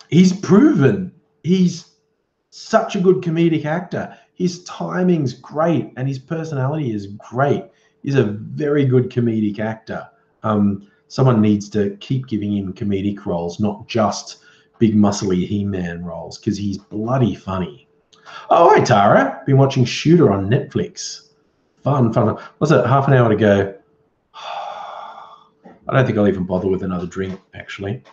he's proven he's such a good comedic actor. His timing's great, and his personality is great. He's a very good comedic actor. Someone needs to keep giving him comedic roles, not just big muscly He-Man roles, because he's bloody funny. Oh, hi, Tara. Been watching Shooter on Netflix. Fun. What's it, half an hour to go? I don't think I'll even bother with another drink, actually.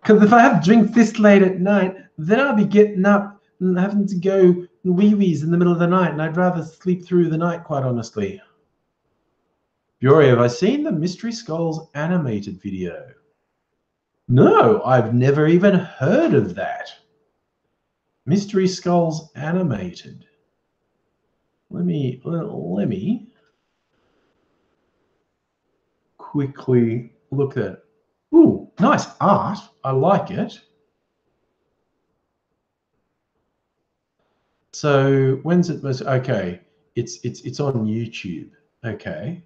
Because if I have a drink this late at night, then I'll be getting up and having to go wee-wees in the middle of the night, and I'd rather sleep through the night, quite honestly. Bury, have I seen the Mystery Skulls animated video? No, I've never even heard of that. Mystery Skulls animated. Let me quickly look at it. Ooh, nice art. I like it. So when's it? Okay, it's on YouTube. Okay.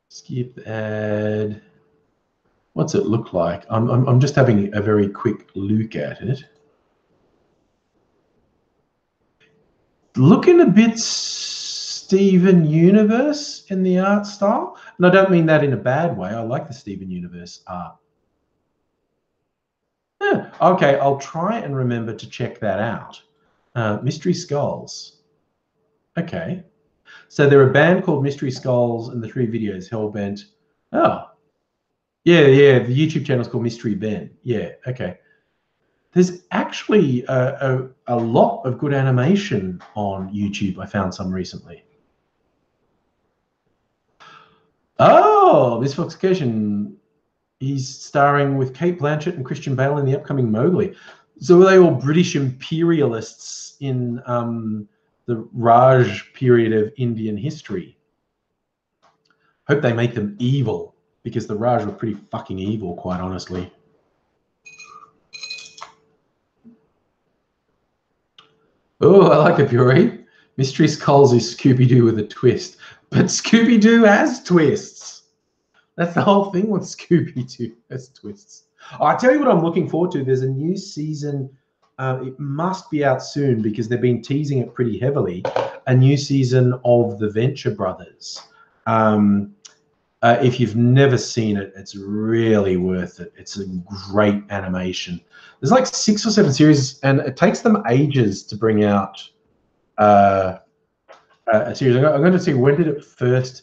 Skip ad. What's it look like? I'm just having a very quick look at it. Looking a bit Steven Universe in the art style. And I don't mean that in a bad way. I like the Steven Universe art. Yeah, okay, I'll try and remember to check that out. Mystery Skulls. Okay. So they're a band called Mystery Skulls, and the 3 videos, Hellbent. Oh. Yeah, the YouTube channel is called Mystery Ben. Yeah, okay. There's actually a lot of good animation on YouTube. I found some recently. Oh, Miss Fox Occasion. He's starring with Kate Blanchett and Christian Bale in the upcoming Mowgli. So are they all British imperialists in the Raj period of Indian history? Hope they make them evil, because the Raj were pretty fucking evil, quite honestly. Oh, I like the Fury. Mystery Skulls is Scooby-Doo with a twist. But Scooby-Doo has twists. That's the whole thing with Scooby-Doo, has twists. Oh, I tell you what I'm looking forward to. There's a new season. It must be out soon because they've been teasing it pretty heavily. A new season of The Venture Brothers. If you've never seen it, it's really worth it. It's a great animation. There's like 6 or 7 series, and it takes them ages to bring out a series. I'm going to see, when did it first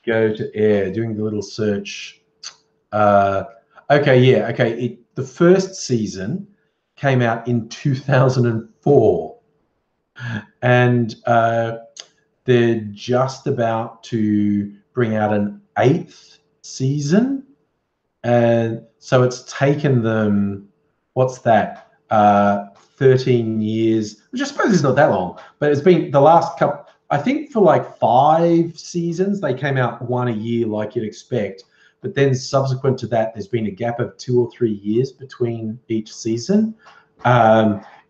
go to air? Doing the little search. Okay. The first season came out in 2004, and they're just about to bring out an 8th season, and so it's taken them, what's that, 13 years, which I suppose is not that long, but it's been the last couple, I think for like 5 seasons, they came out 1 a year like you'd expect, but then subsequent to that, there's been a gap of 2 or 3 years between each season.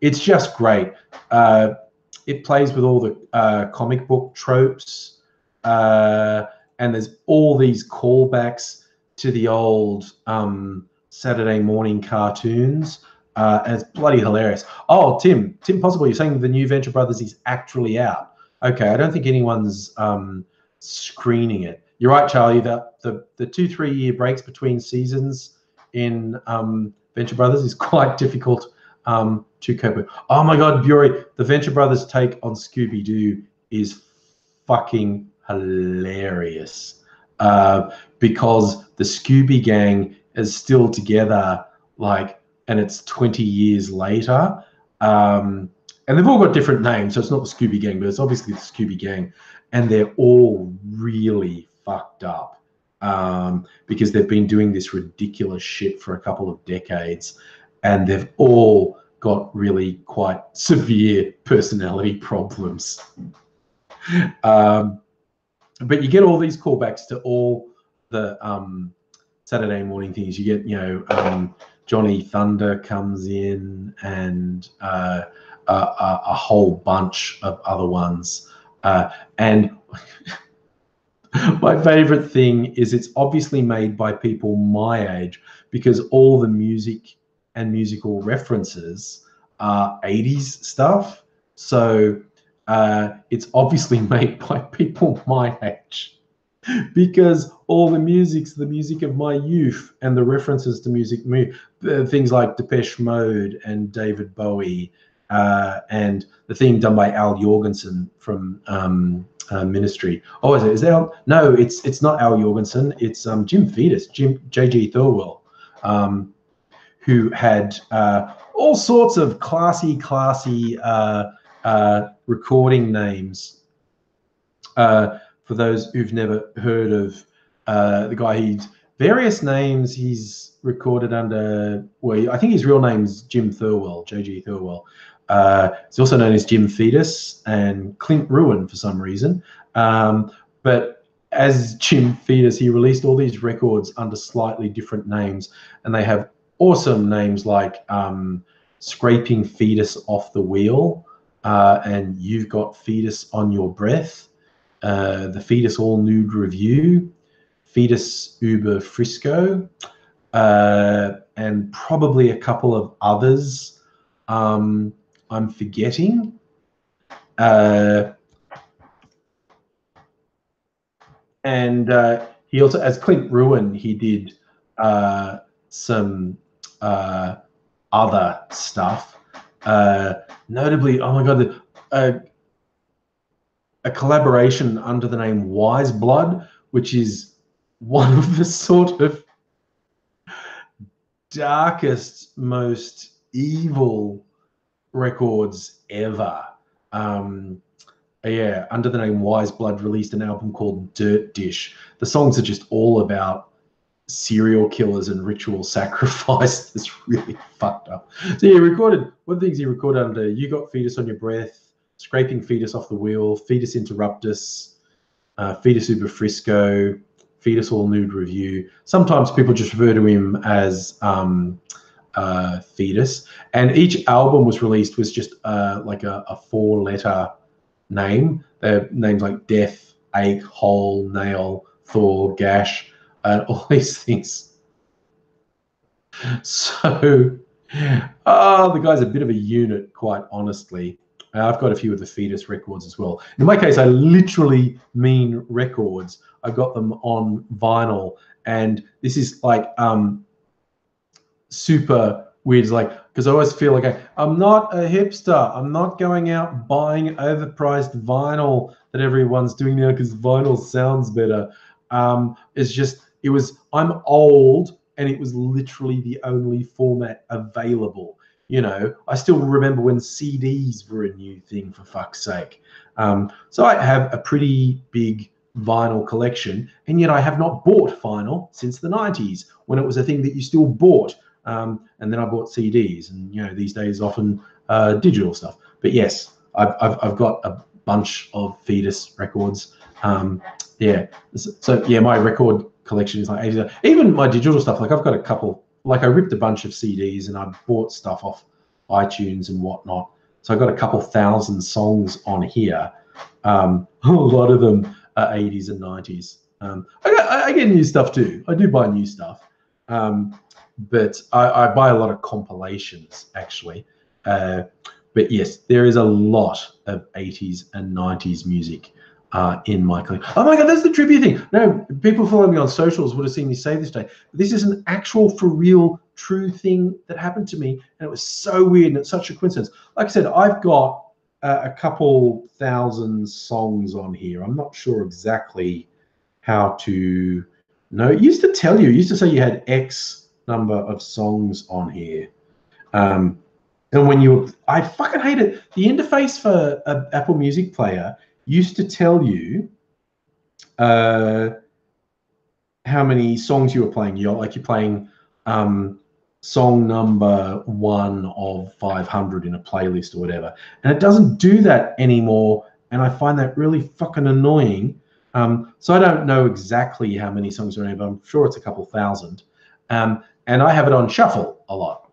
It's just great. It plays with all the comic book tropes, and there's all these callbacks to the old Saturday morning cartoons, and it's bloody hilarious. Oh, Tim Possible, you're saying the new Venture Brothers is actually out. Okay, I don't think anyone's screening it. You're right, Charlie, that the 2-3 year breaks between seasons in Venture Brothers is quite difficult to cope with. Oh my God, Bury, the Venture Brothers take on Scooby-Doo is fucking hilarious, because the Scooby Gang is still together, like, and it's 20 years later, and they've all got different names, so it's not the Scooby Gang, but it's obviously the Scooby Gang, and they're all really fucked up, because they've been doing this ridiculous shit for a couple of decades, and they've all got really quite severe personality problems. But you get all these callbacks to all the Saturday morning things. You get, you know, Johnny Thunder comes in, and a whole bunch of other ones. And my favorite thing is it's obviously made by people my age, because all the music and musical references are 80s stuff. So it's obviously made by people my age, because all the music's the music of my youth, and the references to music, things like Depeche Mode and David Bowie, and the theme done by Al Jorgensen from Ministry. Oh, is it Al? No, it's not Al Jorgensen. It's Jim Fetus, J.G. Thorwell, who had all sorts of classy recording names. For those who've never heard of the guy, various names he's recorded under. Well, I think his real name's Jim Thirlwell, J.G. Thirlwell. He's also known as Jim Fetus and Clint Ruin for some reason. But as Jim Fetus, he released all these records under slightly different names, and they have awesome names like Scraping Fetus Off the Wheel, and You've Got Fetus on Your Breath, the Fetus All Nude Review, Fetus Uber Frisco, and probably a couple of others I'm forgetting. And he also, as Clint Ruin, he did some other stuff. Notably, oh my God, a collaboration under the name Wise Blood, which is one of the sort of darkest, most evil records ever. Yeah, under the name Wise Blood, released an album called Dirt Dish. The songs are just all about serial killers and ritual sacrifice. That's really fucked up. So he recorded, one of the things he recorded under You Got Fetus on Your Breath, Scraping Fetus Off the Wheel, Fetus Interruptus, Fetus Uber Frisco, Fetus All Nude Review. Sometimes people just refer to him as Fetus. And each album was released was just like a 4-letter name. Names like Death, Ache, Hole, Nail, Thor, Gash, and all these things. So the guy's a bit of a unit, quite honestly. I've got a few of the Fetus records as well. In my case, I literally mean records. I got them on vinyl, and this is like super weird. It's like, because I always feel like I'm not a hipster. I'm not going out buying overpriced vinyl that everyone's doing now because vinyl sounds better. It's just, I'm old, and it was literally the only format available. You know, I still remember when CDs were a new thing, for fuck's sake. So I have a pretty big vinyl collection, and yet I have not bought vinyl since the 90s, when it was a thing that you still bought. And then I bought CDs, and you know, these days often digital stuff. But yes, I've got a bunch of Fetus records. Yeah, so yeah, my record collection is like 80s. Even my digital stuff, like I've got a couple, like I ripped a bunch of CDs and I bought stuff off iTunes and whatnot. So I've got a couple thousand songs on here. A lot of them are 80s and 90s. I get new stuff too. I do buy new stuff. But I buy a lot of compilations, actually. But yes, there is a lot of 80s and 90s music in my collection. Oh my God, that's the trivia thing. No, people following me on socials would have seen me say this today. This is an actual, for real, true thing that happened to me. And it was so weird and it's such a coincidence. Like I said, I've got a couple thousand songs on here. I'm not sure exactly how to know. It used to tell you, it used to say you had X number of songs on here. And when you, I fucking hate it. The interface for an Apple Music player used to tell you how many songs you were playing. You're playing song number 1 of 500 in a playlist or whatever. And it doesn't do that anymore. And I find that really fucking annoying. So I don't know exactly how many songs are in it, but I'm sure it's a couple thousand. And I have it on shuffle a lot.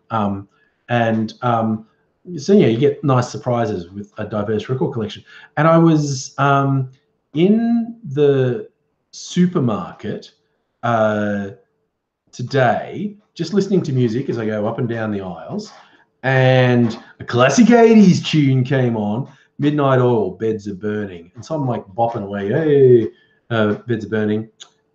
So yeah, you get nice surprises with a diverse record collection. And I was in the supermarket today, just listening to music as I go up and down the aisles, and a classic 80s tune came on, Midnight Oil, Beds Are Burning. And so I'm like bopping away, hey, Beds Are Burning.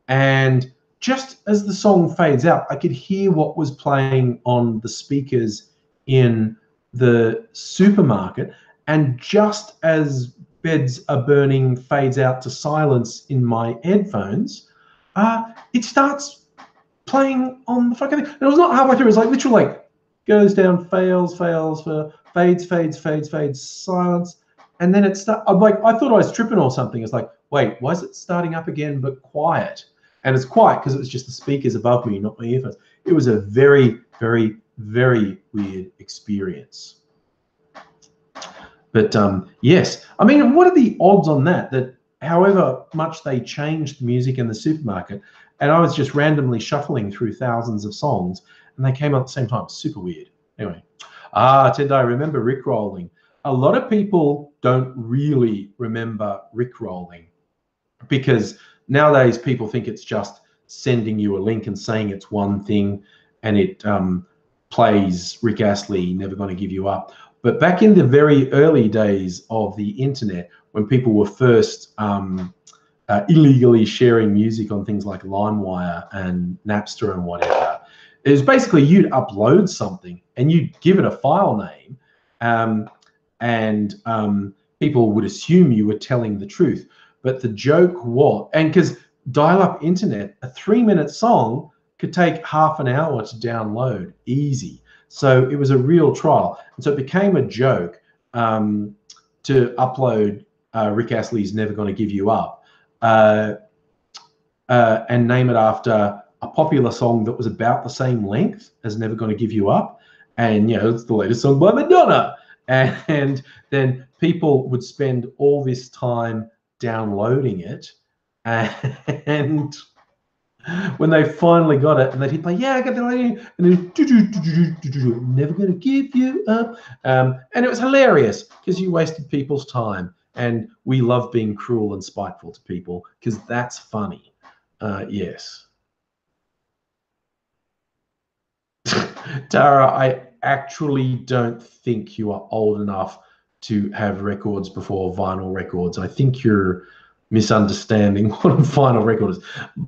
And just as the song fades out, I could hear what was playing on the speakers in the supermarket. And just as Beds Are Burning fades out to silence in my headphones, it starts playing on the fucking thing. And it was not halfway through. It was like literally like goes down, fails, fades, silence. And then it starts. I'm like, I thought I was tripping or something. It's like, wait, why is it starting up again but quiet? And it's quiet because it was just the speakers above me, not my earphones. It was a very, very, very weird experience. But yes, I mean, what are the odds on that? That however much they changed the music in the supermarket, and I was just randomly shuffling through thousands of songs, and they came out at the same time. Super weird. Anyway, Tendai, remember Rickrolling. A lot of people don't really remember Rickrolling because nowadays people think it's just sending you a link and saying it's one thing, and it plays Rick Astley, Never Gonna Give You Up. But back in the very early days of the internet, when people were first illegally sharing music on things like LimeWire and Napster and whatever, it was basically you'd upload something and you'd give it a file name, and people would assume you were telling the truth. But the joke was, and because dial-up internet, a 3-minute song could take half an hour to download, easy. So it was a real trial. And so it became a joke to upload Rick Astley's Never Gonna Give You Up and name it after a popular song that was about the same length as Never Gonna Give You Up. And, you know, it's the latest song by Madonna. And then people would spend all this time downloading it. And when they finally got it, and they'd hit play, yeah, I got the lady, and then Never Gonna Give You Up, and it was hilarious because you wasted people's time, and we love being cruel and spiteful to people because that's funny. Yes. Tara, I actually don't think you are old enough to have records before vinyl records. I think you're misunderstanding what a vinyl record is.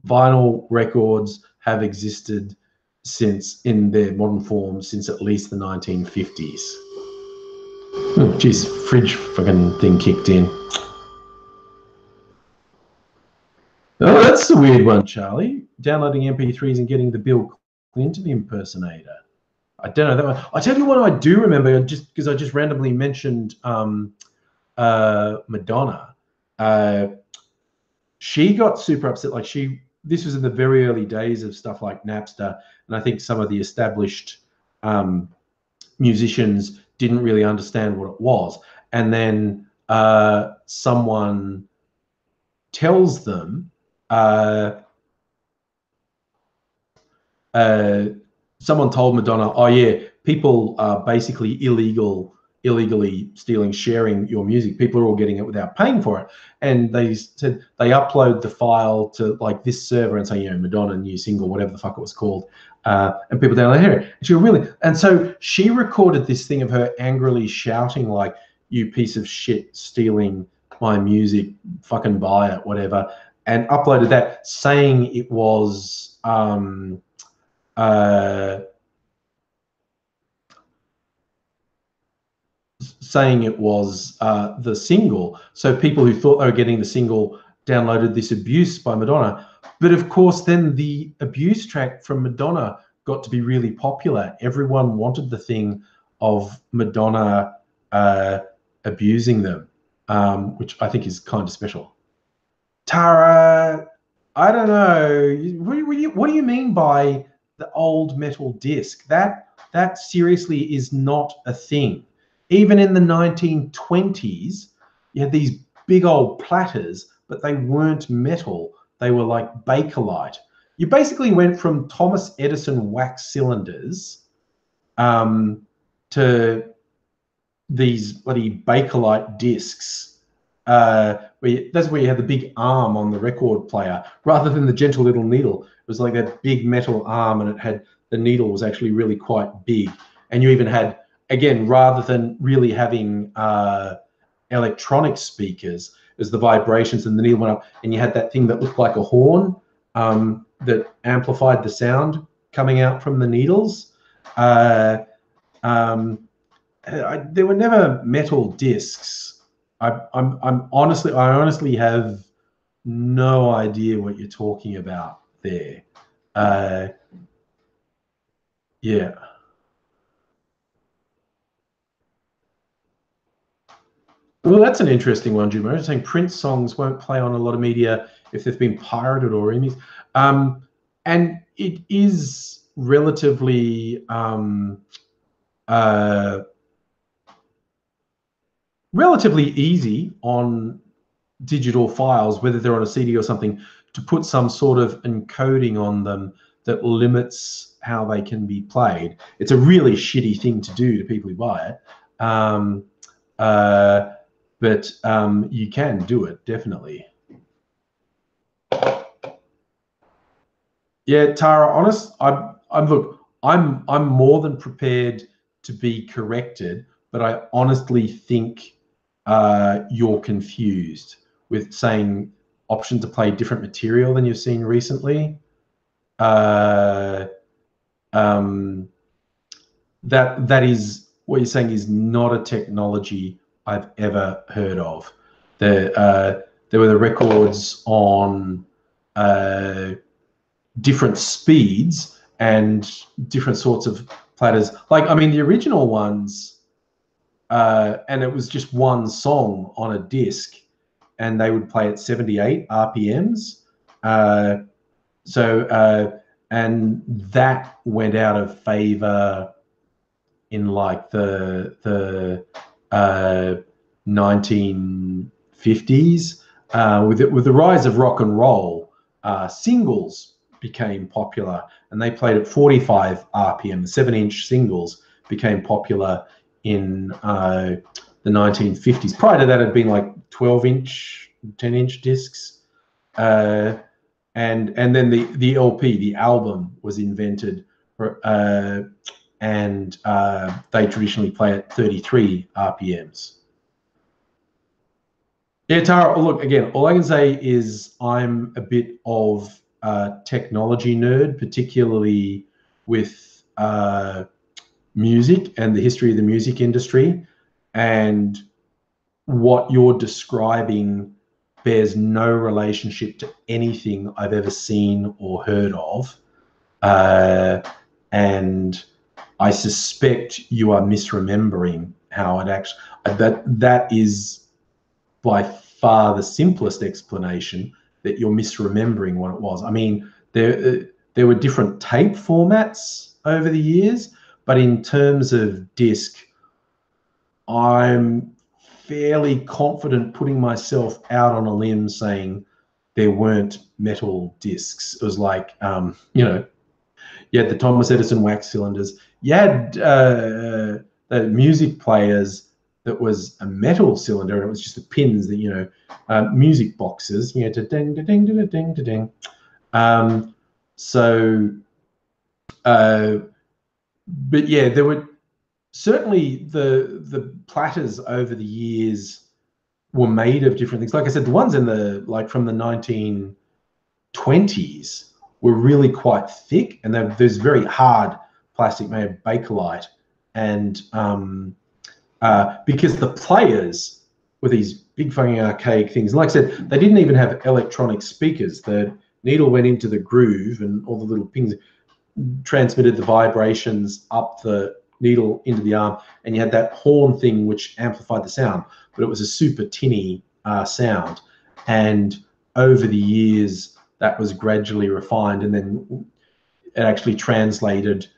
Vinyl records have existed since, in their modern form, since at least the 1950s. Oh, geez, fridge fucking thing kicked in. Oh, that's a weird one, Charlie. Downloading MP3s and getting the Bill Clinton impersonator. I don't know that one. I tell you what I do remember, just because I just randomly mentioned Madonna. She got super upset. Like this was in the very early days of stuff like Napster, and I think some of the established musicians didn't really understand what it was. And then someone tells them, someone told Madonna, oh yeah, people are basically illegally stealing, sharing your music. People are all getting it without paying for it. And they said they upload the file to like this server and say, you know, Madonna new single, whatever the fuck it was called. And people download her. And she really, and so she recorded this thing of her angrily shouting like, you piece of shit stealing my music, fucking buy it, whatever, and uploaded that saying it was the single. So people who thought they were getting the single downloaded this abuse by Madonna. But of course, then the abuse track from Madonna got to be really popular. Everyone wanted the thing of Madonna abusing them, which I think is kind of special. Tara, I don't know. What do you mean by the old metal disc? That seriously is not a thing. Even in the 1920s, you had these big old platters, but they weren't metal. They were like Bakelite. You basically went from Thomas Edison wax cylinders to these bloody Bakelite discs. That's where you had the big arm on the record player rather than the gentle little needle. It was like that big metal arm, and it had the needle was actually really quite big. And you even had, again, rather than really having electronic speakers, it was the vibrations and the needle went up, and you had that thing that looked like a horn that amplified the sound coming out from the needles. There were never metal discs. I honestly have no idea what you're talking about there. Yeah. Well, that's an interesting one, Jim. I'm saying Prince songs won't play on a lot of media if they've been pirated or remixed. And it is relatively relatively easy on digital files, whether they're on a CD or something, to put some sort of encoding on them that limits how they can be played. It's a really shitty thing to do to people who buy it. But you can do it, definitely. Yeah, Tara, I'm more than prepared to be corrected, but I honestly think you're confused with saying option to play different material than you've seen recently. That is what you're saying is not a technology I've ever heard of. There were the records on different speeds and different sorts of platters. Like, I mean, the original ones, and it was just one song on a disc, and they would play at 78 RPMs. And that went out of favor in like the 1950s with the rise of rock and roll. Singles became popular, and they played at 45 RPM. The 7-inch singles became popular in the 1950s. Prior to that, it had been like 12-inch, 10-inch discs. And then the LP, the album, was invented, and they traditionally play at 33 RPMs. Yeah, Tara, look, again, all I can say is I'm a bit of a technology nerd, particularly with music and the history of the music industry. And what you're describing bears no relationship to anything I've ever seen or heard of. And I suspect you are misremembering how it actually, that is by far the simplest explanation, that you're misremembering what it was. I mean, there were different tape formats over the years, but in terms of disc, I'm fairly confident putting myself out on a limb saying there weren't metal discs. It was like, you know, You had the Thomas Edison wax cylinders. You had the music players that was a metal cylinder, and it was just the pins that, you know, music boxes, you know, ding, ding, ding, ding, ding. But yeah, there were certainly the platters over the years were made of different things. Like I said, the ones in the, like from the 1920s were really quite thick, and there's very hard plastic made of Bakelite, and because the players were these big fucking archaic things. Like I said, they didn't even have electronic speakers. The needle went into the groove, and all the little pings transmitted the vibrations up the needle into the arm, and you had that horn thing which amplified the sound, but it was a super tinny sound. And over the years, that was gradually refined, and then it actually translated.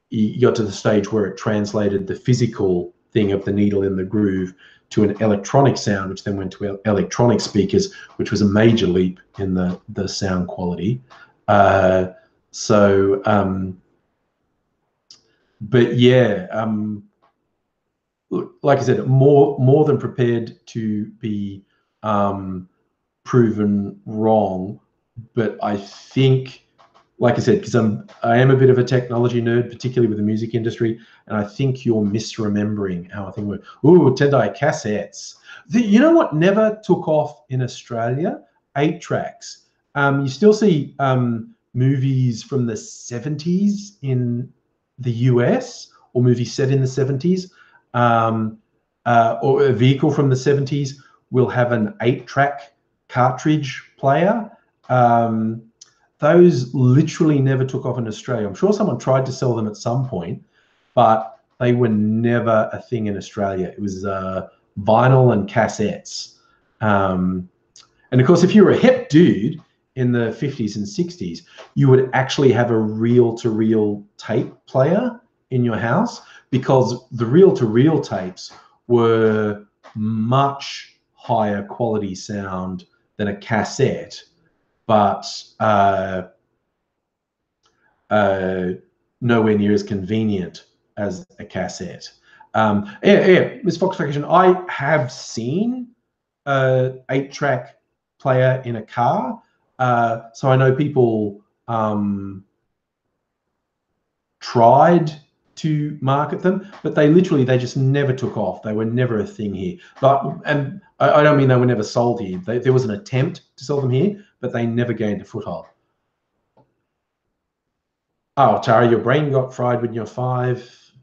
You got to the stage where it translated the physical thing of the needle in the groove to an electronic sound, which then went to electronic speakers, which was a major leap in the sound quality. But yeah, like I said, more than prepared to be proven wrong. But I think, like I said, because I am a bit of a technology nerd, particularly with the music industry, and I think you're misremembering how I think we're. Ooh, Tendai cassettes. You know what never took off in Australia? 8-tracks. You still see movies from the 70s in the US, or movies set in the 70s, or a vehicle from the 70s will have an 8-track cartridge player. Those literally never took off in Australia. I'm sure someone tried to sell them at some point, but they were never a thing in Australia. It was vinyl and cassettes. And of course, if you were a hip dude in the 50s and 60s, you would actually have a reel-to-reel tape player in your house, because the reel-to-reel tapes were much higher quality sound than a cassette, but nowhere near as convenient as a cassette. Miss Fox Vacation, I have seen a 8-track player in a car. So I know people tried to market them, but they just never took off. They were never a thing here. And I don't mean they were never sold here. There was an attempt to sell them here, but they never gained a foothold. Oh, Tara, your brain got fried when you're 5.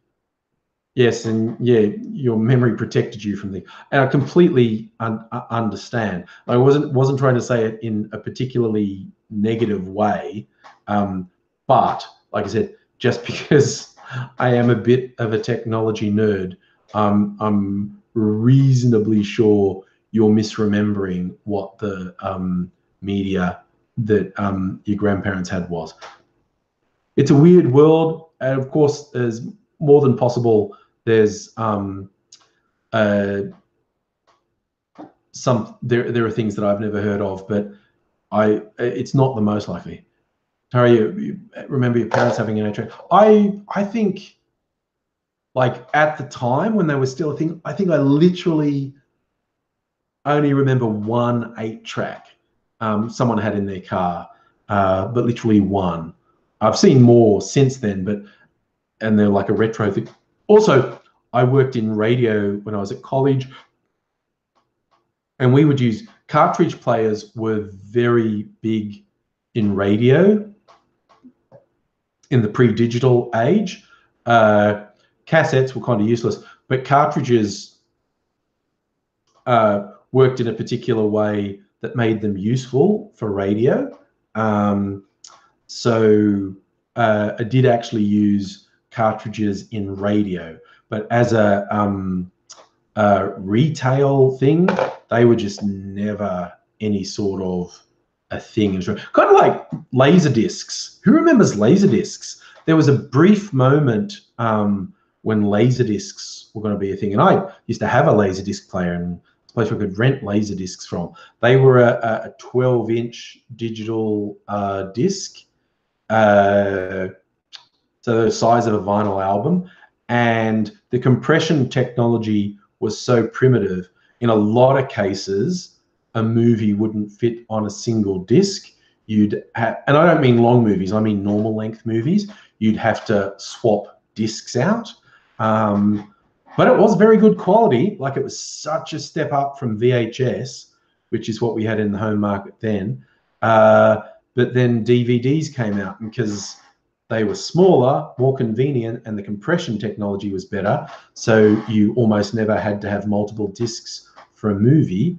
Yes, and yeah, your memory protected you from the. And I completely understand. I wasn't trying to say it in a particularly negative way, but like I said, just because I am a bit of a technology nerd, I'm reasonably sure you're misremembering what the media that your grandparents had was. It's a weird world, and of course, there's more than possible. There's there are things that I've never heard of, but it's not the most likely. Tara, you remember your parents having an 8-track? I think, like, at the time when they were still a thing, I think I literally only remember one 8-track someone had in their car, but literally one. I've seen more since then, and they're like a retro thing. Also, I worked in radio when I was at college, and we would use cartridge players. Were very big in radio in the pre-digital age. Cassettes were kind of useless, but cartridges worked in a particular way that made them useful for radio. So I did actually use cartridges in radio, but as a retail thing, they were just never any sort of a thing. It was kind of like laser discs. Who remembers laser discs? There was a brief moment when laser discs were going to be a thing, and I used to have a laser disc player, and a place where I could rent laser discs from. They were a 12-inch digital disc. so the size of a vinyl album, and the compression technology was so primitive. In a lot of cases, a movie wouldn't fit on a single disc. You'd have, and I don't mean long movies, I mean normal length movies. You'd have to swap discs out. But it was very good quality. Like, it was such a step up from VHS, which is what we had in the home market then. But then DVDs came out, because they were smaller, more convenient, and the compression technology was better. So you almost never had to have multiple discs for a movie.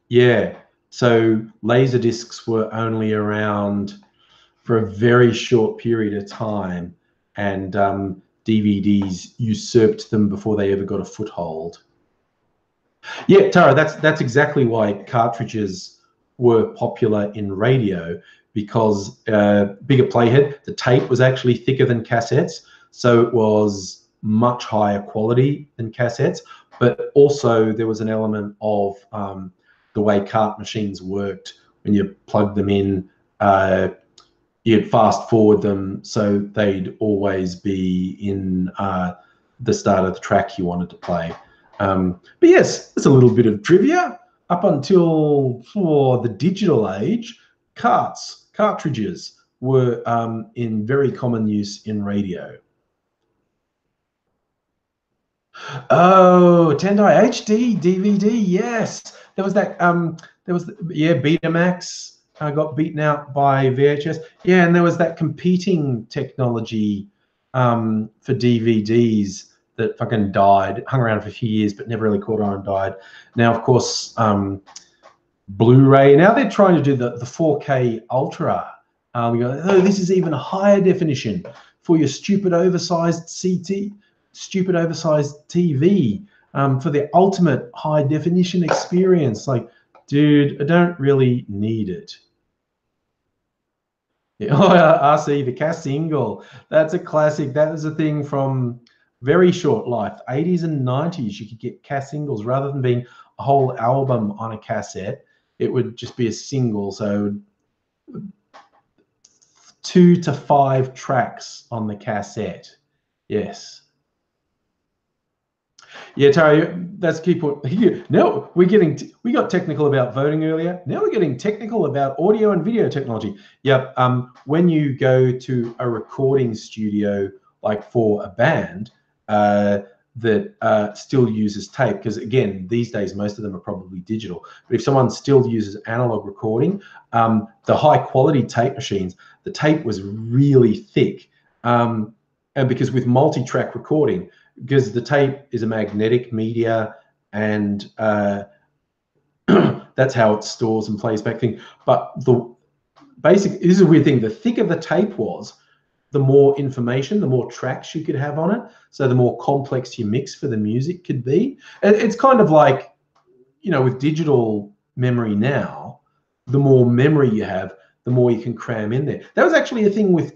Yeah, so laser discs were only around for a very short period of time, and DVDs usurped them before they ever got a foothold. Yeah, Tara, that's exactly why cartridges were popular in radio, because bigger playhead, the tape was actually thicker than cassettes, so it was much higher quality than cassettes, but also there was an element of the way cart machines worked. When you plugged them in, you'd fast forward them so they'd always be in the start of the track you wanted to play. But yes, it's a little bit of trivia. Up until for the digital age, cartridges were in very common use in radio. Oh, Tendai HD DVD, yes. There was that. Yeah, Betamax got beaten out by VHS. Yeah, and there was that competing technology for DVDs that fucking died, hung around for a few years, but never really caught on and died. Now, of course, Blu-ray. Now they're trying to do the 4K Ultra. We go, oh, this is even higher definition for your stupid oversized CT, stupid oversized TV, for the ultimate high definition experience. Like, dude, I don't really need it. Yeah. Oh, RC, the cast single. That's a classic. That was a thing from very short life, 80s and 90s. You could get cast singles rather than being a whole album on a cassette. It would just be a single. So 2 to 5 tracks on the cassette. Yes. Yeah, Tara, that's key point. No, we got technical about voting earlier. Now we're getting technical about audio and video technology. Yep. When you go to a recording studio, like for a band that still uses tape, because again, these days most of them are probably digital. But if someone still uses analog recording, the high quality tape machines, the tape was really thick, and because with multi-track recording, because the tape is a magnetic media, and that's how it stores and plays back things. But this is a weird thing. The thicker the tape was, the more information, the more tracks you could have on it. So the more complex your mix for the music could be. It's kind of like, you know, with digital memory now, the more memory you have, the more you can cram in there. That was actually a thing with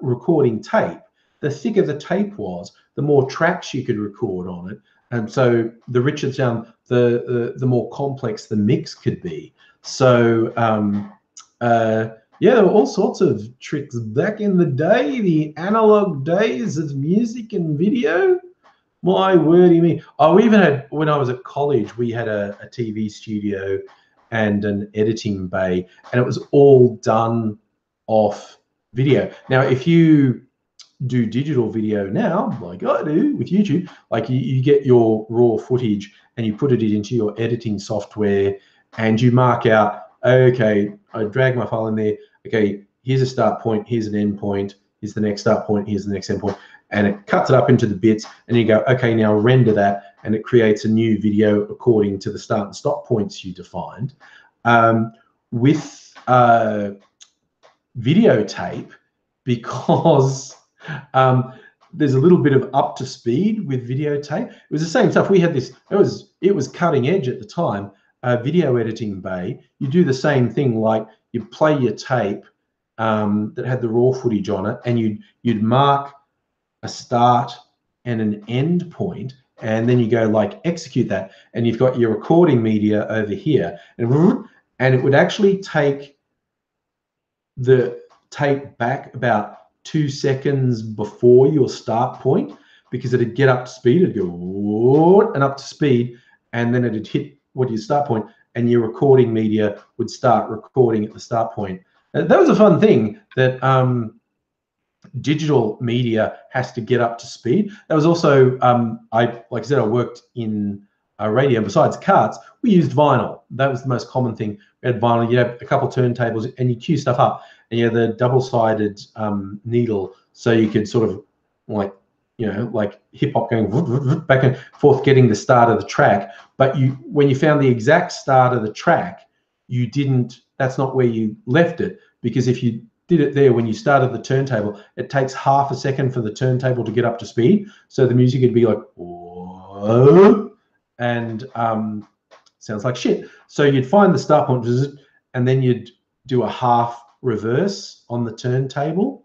recording tape. The thicker the tape was, the more tracks you could record on it, and so the richer sound, the more complex the mix could be. So yeah, there were all sorts of tricks back in the day, the analog days of music and video. My wordy me! Oh, we even had, when I was at college, we had a TV studio and an editing bay, and it was all done off video. Now, if you do digital video now, like I do with YouTube, like you get your raw footage and you put it into your editing software, and you mark out, okay, I drag my file in there, okay, here's a start point, here's an end point, here's the next start point, here's the next end point, and it cuts it up into the bits, and you go, okay, now render that, and it creates a new video according to the start and stop points you defined. With videotape, because there's a little bit of up to speed with videotape. It was the same stuff. We had this, it was cutting edge at the time, video editing bay. You do the same thing, like you play your tape that had the raw footage on it, and you'd mark a start and an end point, and then you go like execute that, and you've got your recording media over here, and and it would actually take the tape back about 2 seconds before your start point, because it'd get up to speed, it'd go and up to speed, and then it'd hit what your start point, and your recording media would start recording at the start point. That was a fun thing, that digital media has to get up to speed. That was also, like I said, I worked in radio. Besides carts, we used vinyl. That was the most common thing. We had vinyl. You have a couple turntables, and you cue stuff up, and you had the double-sided needle, so you could sort of like, like hip hop going back and forth, getting the start of the track. But when you found the exact start of the track, you didn't. That's not where you left it, because if you did it there when you started the turntable, it takes half a second for the turntable to get up to speed. So the music would be like, whoa, and sounds like shit. So you'd find the start point, and then you'd do a half reverse on the turntable.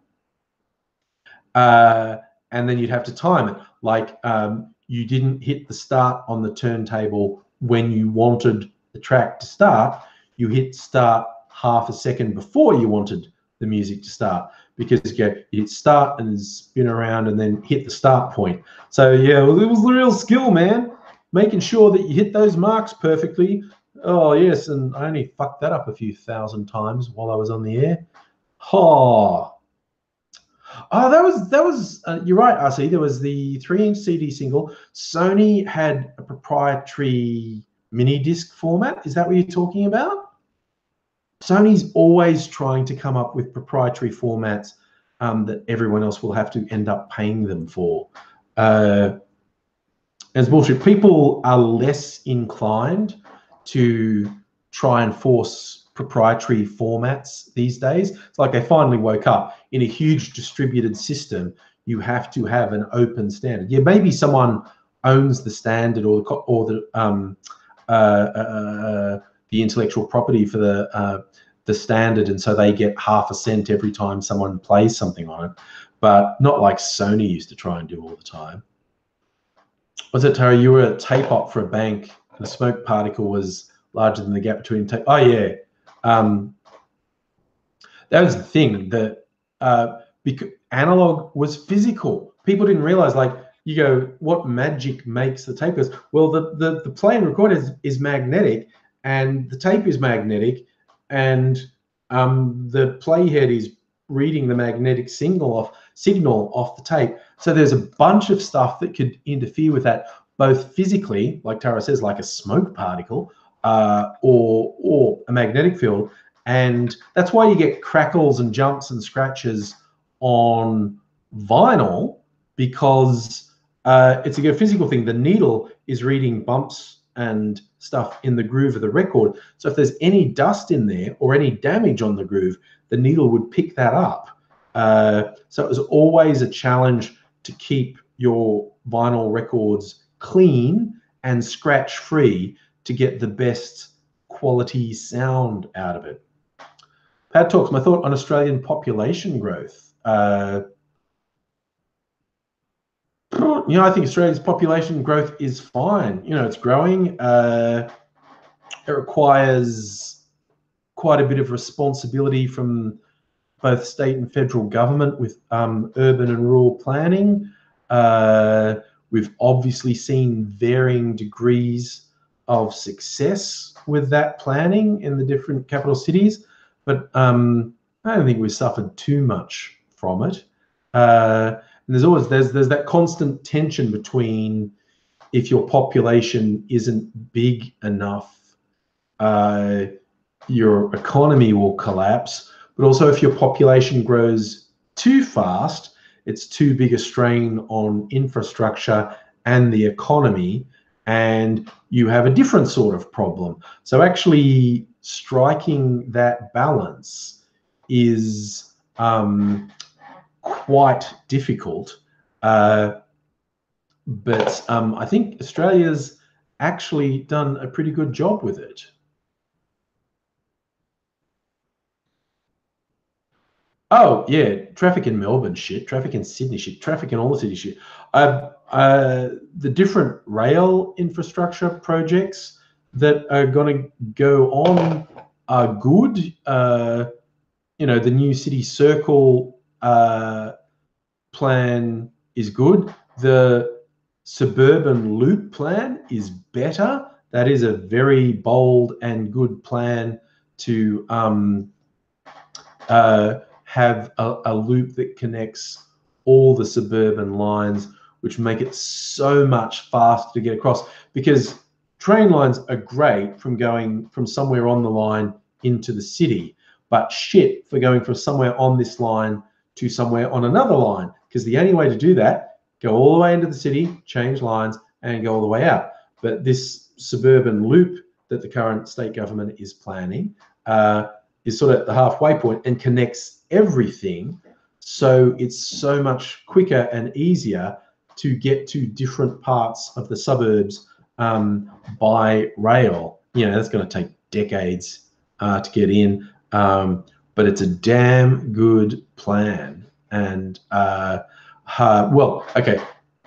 And then you'd have to time it. Like you didn't hit the start on the turntable when you wanted the track to start. You hit start half a second before you wanted the music to start, because you hit start and spin around and then hit the start point. So yeah, it was the real skill, man, making sure that you hit those marks perfectly. Oh yes, and I only fucked that up a few thousand times while I was on the air. Oh, that was you're right, RC. There was the 3-inch CD single. Sony had a proprietary mini disc format. Is that what you're talking about? Sony's always trying to come up with proprietary formats that everyone else will have to end up paying them for. It's bullshit. People are less inclined to try and force proprietary formats these days. It's like they finally woke up. In a huge distributed system, you have to have an open standard. Yeah, maybe someone owns the standard or the intellectual property for the standard, and so they get half a cent every time someone plays something on it, but not like Sony used to try and do all the time. Was it, Tara, you were a tape op for a bank and a smoke particle was larger than the gap between tape? Oh yeah, that was the thing, that because analog was physical. People didn't realize, like, you go, what magic makes the tape? Well, the play and record is magnetic, and the tape is magnetic, and the playhead is reading the magnetic signal off the tape. So there's a bunch of stuff that could interfere with that, both physically, like Tara says, like a smoke particle, or a magnetic field. And that's why you get crackles and jumps and scratches on vinyl, because it's a physical thing. The needle is reading bumps and stuff in the groove of the record. So if there's any dust in there or any damage on the groove, the needle would pick that up. So it was always a challenge to keep your vinyl records clean and scratch free to get the best quality sound out of it. Pat Talks, my thought on Australian population growth. I think Australia's population growth is fine. It's growing. It requires quite a bit of responsibility from both state and federal government with urban and rural planning. We've obviously seen varying degrees of success with that planning in the different capital cities, but I don't think we've suffered too much from it. And there's that constant tension between, if your population isn't big enough, your economy will collapse. But also, if your population grows too fast, it's too big a strain on infrastructure and the economy, and you have a different sort of problem. So actually striking that balance is quite difficult. But I think Australia's actually done a pretty good job with it. Oh yeah, traffic in Melbourne shit, traffic in Sydney shit, traffic in all the cities shit. The different rail infrastructure projects that are going to go on are good. You know, the new city circle plan is good. The suburban loop plan is better. That is a very bold and good plan to have a loop that connects all the suburban lines, which make it so much faster to get across, because train lines are great from going from somewhere on the line into the city, but shit for going from somewhere on this line to somewhere on another line, because the only way to do that, go all the way into the city, change lines, and go all the way out. But this suburban loop that the current state government is planning is sort of at the halfway point and connects everything, so it's so much quicker and easier to get to different parts of the suburbs by rail. You know, that's going to take decades to get in, but it's a damn good plan. And well, okay,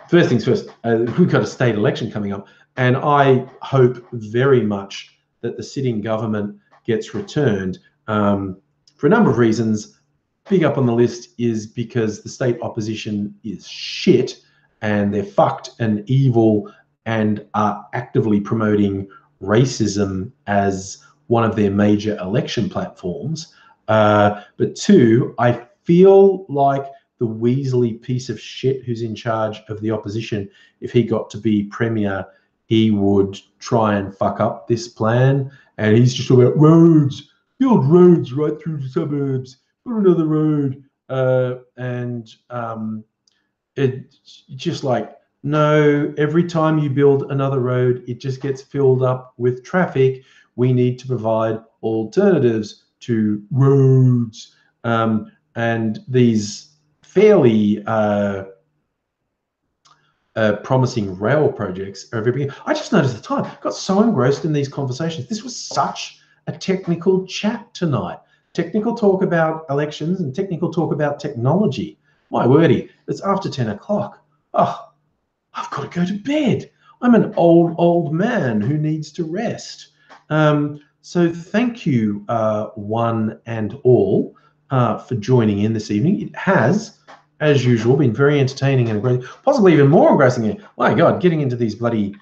first things first, we've got a state election coming up, and I hope very much that the sitting government gets returned for a number of reasons. Big up on the list is because the state opposition is shit, and they're fucked and evil and are actively promoting racism as one of their major election platforms. But two, I feel like the Weasley piece of shit who's in charge of the opposition, if he got to be premier, he would try and fuck up this plan. And he's just talking about roads, build roads right through the suburbs, put another road. It's just like, no, every time you build another road, it just gets filled up with traffic. We need to provide alternatives to roads. And these fairly promising rail projects are everything. I just noticed the time, got so engrossed in these conversations. This was such a technical chat tonight. Technical talk about elections and technical talk about technology. My wordy, it's after 10 o'clock. Oh, I've got to go to bed. I'm an old man who needs to rest. So thank you, one and all, for joining in this evening. It has, as usual, been very entertaining and great, possibly even more engrossing. My God, getting into these bloody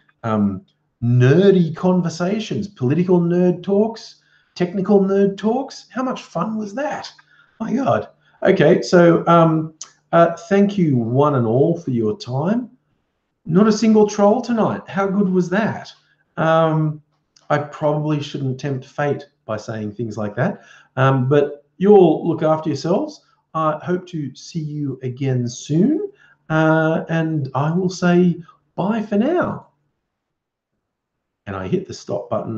nerdy conversations, political nerd talks, technical nerd talks. How much fun was that? My God. Okay, so thank you, one and all, for your time. Not a single troll tonight. How good was that? I probably shouldn't tempt fate by saying things like that, but you all look after yourselves. I hope to see you again soon, and I will say bye for now. And I hit the stop button.